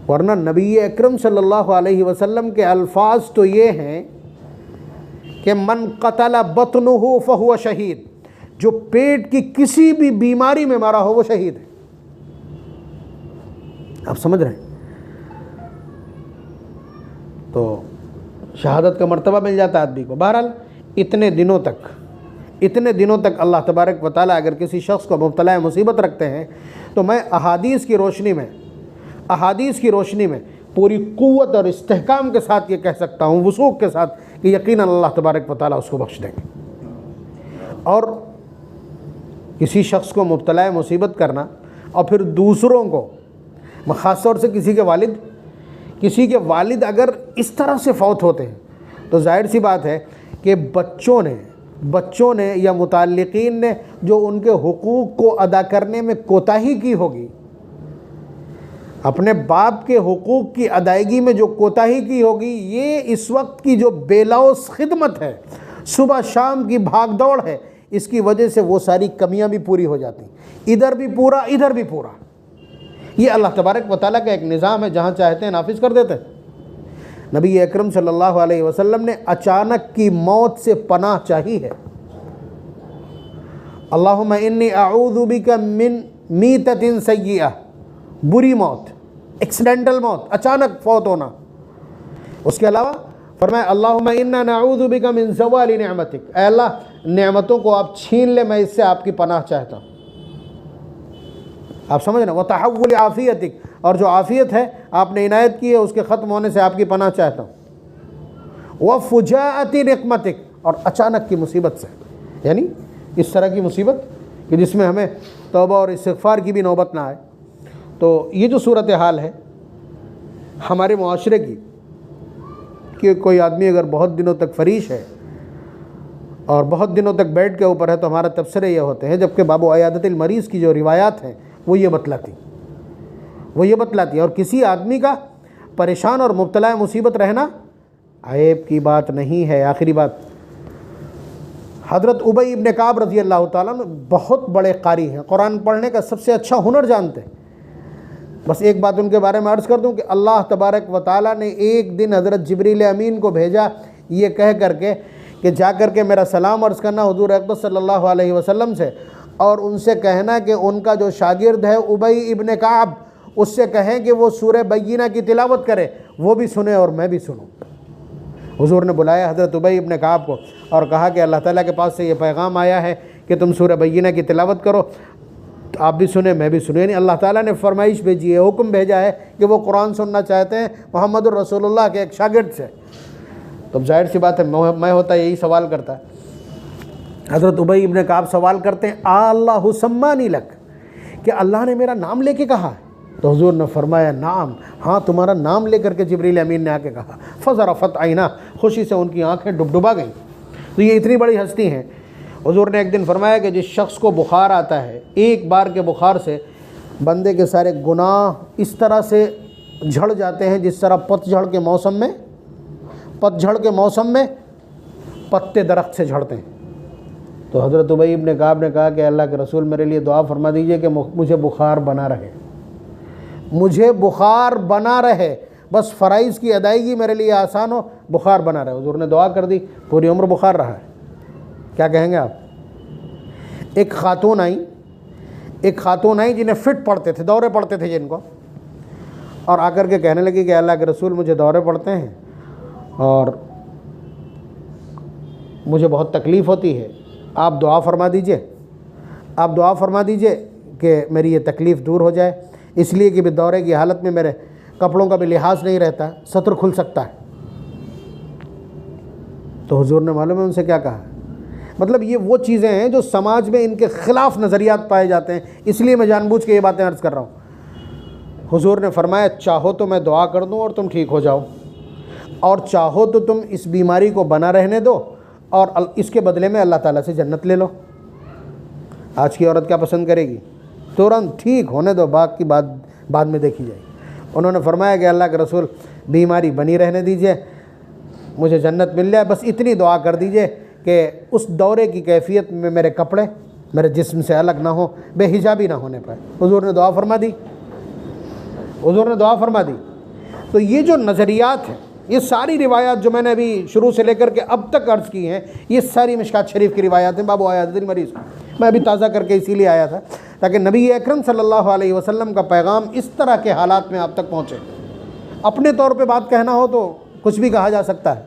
ورنہ نبی اکرم صلی اللہ علیہ وسلم کے الفاظ تو یہ ہیں کہ من قتل بطنہ فہو شہید، جو پیٹ کی کسی بھی بیماری میں مارا ہو وہ شہید ہے۔ آپ سمجھ رہے ہیں؟ تو شہادت کا مرتبہ مل جاتا ہے آدمی کو۔ بہرحال اتنے دنوں تک اللہ تبارک و تعالیٰ اگر کسی شخص کو مبتلا مصیبت رکھتے ہیں تو میں احادیث کی روشنی میں پوری قوت اور استحکام کے ساتھ یہ کہہ سکتا ہوں، وثوق کے ساتھ، کہ یقیناً اللہ تبارک و تعالیٰ اس کو بخش دیں گے۔ اور کسی شخص کو مبتلا مصیبت کرنا اور پھر دوسروں کو، خاص طور سے کسی کے والد اگر اس طرح سے فوت ہوتے ہیں تو تو ظاہر سی بات ہے کہ بچوں نے یا متعلقین نے جو ان کے حقوق کو ادا کرنے میں کوتاہی کی ہوگی، اپنے باپ کے حقوق کی ادائیگی میں جو کوتاہی کی ہوگی، یہ اس وقت کی جو بے لوث خدمت ہے، صبح شام کی بھاگ دوڑ ہے، اس کی وجہ سے وہ ساری کمیاں بھی پوری ہو جاتی ہیں، ادھر بھی پورا ادھر بھی پورا۔ یہ اللہ تبارک و تعالیٰ کا ایک نظام ہے، جہاں چاہتے ہیں نافذ کر دیتے ہیں۔ نبی اکرم صلی اللہ علیہ وسلم نے اچانک کی موت سے پناہ چاہی ہے۔ اللہم انی اعوذ بک من میتۃ سیئہ، بری موت، ایکسیڈنٹل موت، اچانک فوت ہونا۔ اس کے علاوہ فرمایا اللہم انا نعوذ بک من زوال نعمتک، اے اللہ نعمتوں کو آپ چھین لے، میں اس سے آپ کی پناہ چاہتا ہوں۔ آپ سمجھ رہے ہیں؟ وتحول عافیتک، اور جو عافیت ہے آپ نے عنایت کی ہے اس کے ختم ہونے سے آپ کی پناہ چاہتا ہوں۔ وفجاءۃ نقمتک، اور اچانک کی مصیبت سے، یعنی اس طرح کی مصیبت کہ جس میں ہمیں توبہ اور استغفار کی بھی نوبت نہ آئے۔ تو یہ جو صورتحال ہے ہمارے معاشرے کی، کہ کوئی آدمی اگر بہت دنوں تک فریش ہے اور بہت دنوں تک بیڈ کے اوپر ہے تو ہمارا تبصرے یہ ہوتے ہیں، جبکہ باب عیادت المریض کی جو روایات ہیں وہ یہ بتلاتی اور کسی آدمی کا پریشان اور مبتلا مصیبت رہنا عیب کی بات نہیں ہے۔ آخری بات، حضرت ابی ابن کعب رضی اللہ تعالیٰ عنہ بہت بڑے قاری ہیں، قرآن پڑھنے کا سب سے اچھا ہنر جانتے ہیں۔ بس ایک بات ان کے بارے میں عرض کر دوں کہ اللہ تبارک و تعالیٰ نے ایک دن حضرت جبریل امین کو بھیجا یہ کہہ کر کے کہ جا کر کے میرا سلام عرض کرنا حضور اقدس صلی اللہ علیہ وسلم سے، اور ان سے کہنا کہ ان کا جو شاگرد ہے ابی ابن کعب، اس سے کہیں کہ وہ سورہ بینہ کی تلاوت کرے، وہ بھی سنے اور میں بھی سنوں۔ حضور نے بلایا حضرت ابی ابن کعب کو اور کہا کہ اللہ تعالیٰ کے پاس سے یہ پیغام آیا ہے کہ تم سورہ بینہ کی تلاوت کرو، آپ بھی سنیں میں بھی سنوں۔ یعنی اللہ تعالیٰ نے فرمائش بھیجی ہے، حکم بھیجا ہے کہ وہ قرآن سننا چاہتے ہیں محمد الرسول اللہ کے ایک شاگرد سے۔ تو ظاہر سی بات ہے میں ہوتا یہی سوال کرتا ہے۔ حضرت ابی ابن کعب سوال کرتے ہیں اللہ سمانی لک، کہ اللہ نے میرا نام لے کے کہا ہے؟ تو حضور نے فرمایا نعم، ہاں تمہارا نام لے کر کے جبریل امین نے آ کے کہا۔ فذرفت عیناہ، خوشی سے ان کی آنکھیں ڈبڈبا گئیں۔ تو یہ اتنی بڑی ہستی ہیں۔ حضور نے ایک دن فرمایا کہ جس شخص کو بخار آتا ہے، ایک بار کے بخار سے بندے کے سارے گناہ اس طرح سے جھڑ جاتے ہیں جس طرح پتجھڑ کے موسم میں پتے درخت سے جھڑتے ہیں۔ تو حضرت ابی ابن کعب نے کہا کہ اللہ کے رسول میرے لیے دعا فرما دیجئے کہ مجھے بخار بنا رہے، بس فرائض کی ادائیگی میرے لیے آسان ہو، بخار بنا رہے۔ حضور نے دعا کر دی، پوری عمر بخار رہا ہے۔ کیا کہیں گے آپ؟ ایک خاتون آئی جنہیں فٹ پڑتے تھے، دورے پڑتے تھے جن کو، اور آ کر کے کہنے لگی کہ اللہ کے رسول مجھے دورے پڑتے ہیں اور مجھے بہت تکلیف ہوتی ہے، آپ دعا فرما دیجئے کہ میری یہ تکلیف دور ہو جائے، اس لیے کہ دورے کی حالت میں میرے کپڑوں کا بھی لحاظ نہیں رہتا، سطر کھل سکتا ہے۔ تو حضور نے معلوم ہے ان سے کیا کہا؟ مطلب یہ وہ چیزیں ہیں جو سماج میں ان کے خلاف نظریات پائے جاتے ہیں، اس لیے میں جان بوجھ کے یہ باتیں عرض کر رہا ہوں۔ حضور نے فرمایا چاہو تو میں دعا کر دوں اور تم ٹھیک ہو جاؤ، اور چاہو تو تم اس بیماری کو بنا رہنے دو اور اس کے بدلے میں اللہ تعالیٰ سے جنت لے لو۔ آج کی عورت کیا پسند کرے گی؟ ترنت ٹھیک ہونے دو، باقی بات بعد میں دیکھی جائے گی۔ انہوں نے فرمایا کہ اللہ کے رسول بیماری بنی رہنے دیجئے، مجھے جنت مل جائے، بس اتنی دعا کر دیجئے کہ اس دورے کی کیفیت میں میرے کپڑے میرے جسم سے الگ نہ ہوں، بے حجابی نہ ہونے پائے۔ حضور نے دعا فرما دی۔ تو یہ جو نظریات ہیں، یہ ساری روایات جو میں نے ابھی شروع سے لے کر کے اب تک عرض کی ہیں، یہ ساری مشکات شریف کی روایات ہیں۔ باب عیادت المریض میں ابھی تازہ کر کے اسی لیے آیا تھا تاکہ نبی اکرم صلی اللہ علیہ وسلم کا پیغام اس طرح کے حالات میں آپ تک پہنچے۔ اپنے طور پہ بات کہنا ہو تو کچھ بھی کہا جا سکتا ہے،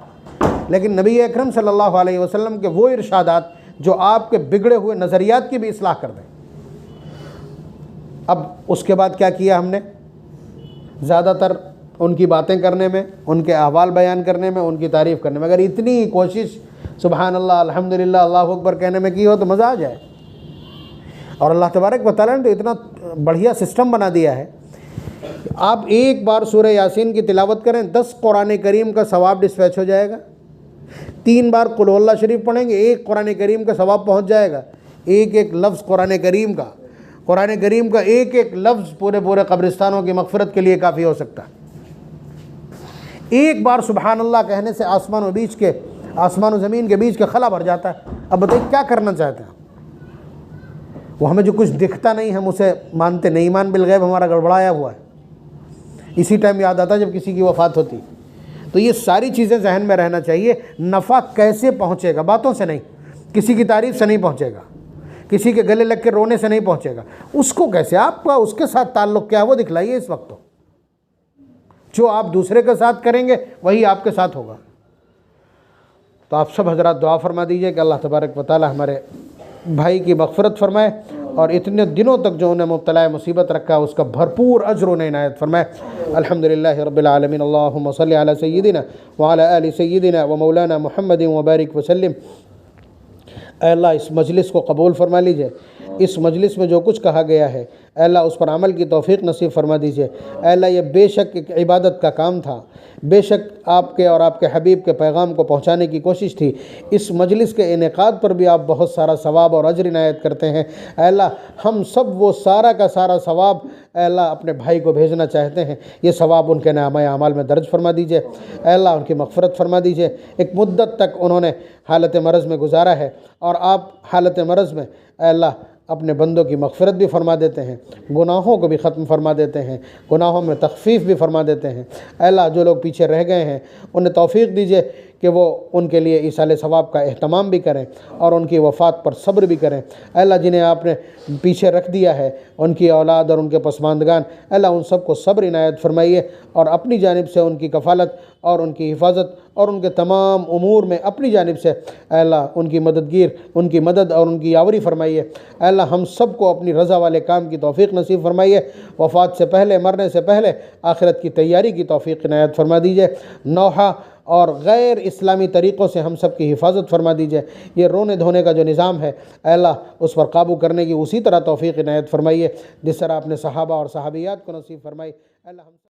لیکن نبی اکرم صلی اللہ علیہ وسلم کے وہ ارشادات جو آپ کے بگڑے ہوئے نظریات کی بھی اصلاح کر دیں۔ اب اس کے بعد کیا کیا ہم نے؟ زیادہ تر ان کی باتیں کرنے میں، ان کے احوال بیان کرنے میں، ان کی تعریف کرنے میں، اگر اتنی کوشش سبحان اللہ الحمدللہ اللہ اکبر کہنے میں کی ہو تو مزہ آ جائے۔ اور اللہ تبارک و تعالیٰ نے تو اتنا بڑھیا سسٹم بنا دیا ہے کہ آپ ایک بار سورہ یاسین کی تلاوت کریں، 10 قرآن کریم کا ثواب ڈسپیچ ہو جائے گا۔ 3 بار قل اللہ شریف پڑھیں گے، ایک قرآن کریم کا ثواب پہنچ جائے گا، ایک ایک لفظ قرآن کریم کا ایک ایک لفظ پورے قبرستانوں کی مغفرت کے لیے کافی ہو سکتا ہے۔ ایک بار سبحان اللہ کہنے سے آسمان و زمین کے بیچ کے خلا بھر جاتا ہے۔ اب بتائیے کیا کرنا چاہتے ہیں؟ وہ ہمیں جو کچھ دکھتا نہیں ہم اسے مانتے نہیں، ایمان بالغیب ہمارا گڑبڑایا ہوا ہے۔ اسی ٹائم یاد آتا جب کسی کی وفات ہوتی۔ تو یہ ساری چیزیں ذہن میں رہنا چاہیے۔ نفع کیسے پہنچے گا؟ باتوں سے نہیں، کسی کی تعریف سے نہیں پہنچے گا، کسی کے گلے لگ کے رونے سے نہیں پہنچے گا۔ اس کو کیسے؟ آپ کا اس کے ساتھ تعلق کیا ہے وہ دکھلائیے اس وقت۔ جو آپ دوسرے کے ساتھ کریں گے وہی آپ کے ساتھ ہوگا۔ تو آپ سب حضرات دعا فرما دیجئے کہ اللہ تبارک و تعالی ہمارے بھائی کی مغفرت فرمائے، اور اتنے دنوں تک جو انہیں مبتلا مصیبت رکھا اس کا بھرپور اجر انہیں عنایت فرمائے۔ الحمدللہ رب العالمین، اللہم صلی علی سیدنا وعلی آل سیدنا و مولانا محمد وبارک وسلم۔ اے اللہ اس مجلس کو قبول فرما لیجئے، اس مجلس میں جو کچھ کہا گیا ہے اے اللہ اس پر عمل کی توفیق نصیب فرما دیجئے۔ اے اللہ یہ بے شک ایک عبادت کا کام تھا، بے شک آپ کے اور آپ کے حبیب کے پیغام کو پہنچانے کی کوشش تھی۔ اس مجلس کے انعقاد پر بھی آپ بہت سارا ثواب اور اجر عنایت کرتے ہیں۔ اے اللہ ہم سب وہ سارا کا سارا ثواب اے اللہ اپنے بھائی کو بھیجنا چاہتے ہیں، یہ ثواب ان کے نامہ اعمال میں درج فرما دیجئے۔ اے اللہ ان کی مغفرت فرما دیجئے۔ ایک مدت تک انہوں نے حالت مرض میں گزارا ہے، اور آپ حالت مرض میں اے اللہ اپنے بندوں کی مغفرت بھی فرما دیتے ہیں، گناہوں کو بھی ختم فرما دیتے ہیں، گناہوں میں تخفیف بھی فرما دیتے ہیں۔ اے اللہ جو لوگ پیچھے رہ گئے ہیں انہیں توفیق دیجئے کہ وہ ان کے لیے ایصال ثواب کا اہتمام بھی کریں اور ان کی وفات پر صبر بھی کریں۔ اے اللہ جنہیں آپ نے پیچھے رکھ دیا ہے، ان کی اولاد اور ان کے پسماندگان، اے اللہ ان سب کو صبر عنایت فرمائیے، اور اپنی جانب سے ان کی کفالت اور ان کی حفاظت اور ان کے تمام امور میں اپنی جانب سے اے اللہ ان کی مدد اور ان کی یاوری فرمائیے۔ اے اللہ ہم سب کو اپنی رضا والے کام کی توفیق نصیب فرمائیے۔ وفات سے پہلے، مرنے سے پہلے آخرت کی تیاری کی توفیق عنایت فرما دیجئے۔ نوحہ اور غیر اسلامی طریقوں سے ہم سب کی حفاظت فرما دیجئے۔ یہ رونے دھونے کا جو نظام ہے اے اللہ اس پر قابو کرنے کی اسی طرح توفیق عنایت فرمائیے جس طرح آپ نے صحابہ اور صحابیات کو نصیب فرمائی۔ اے اللہ ہم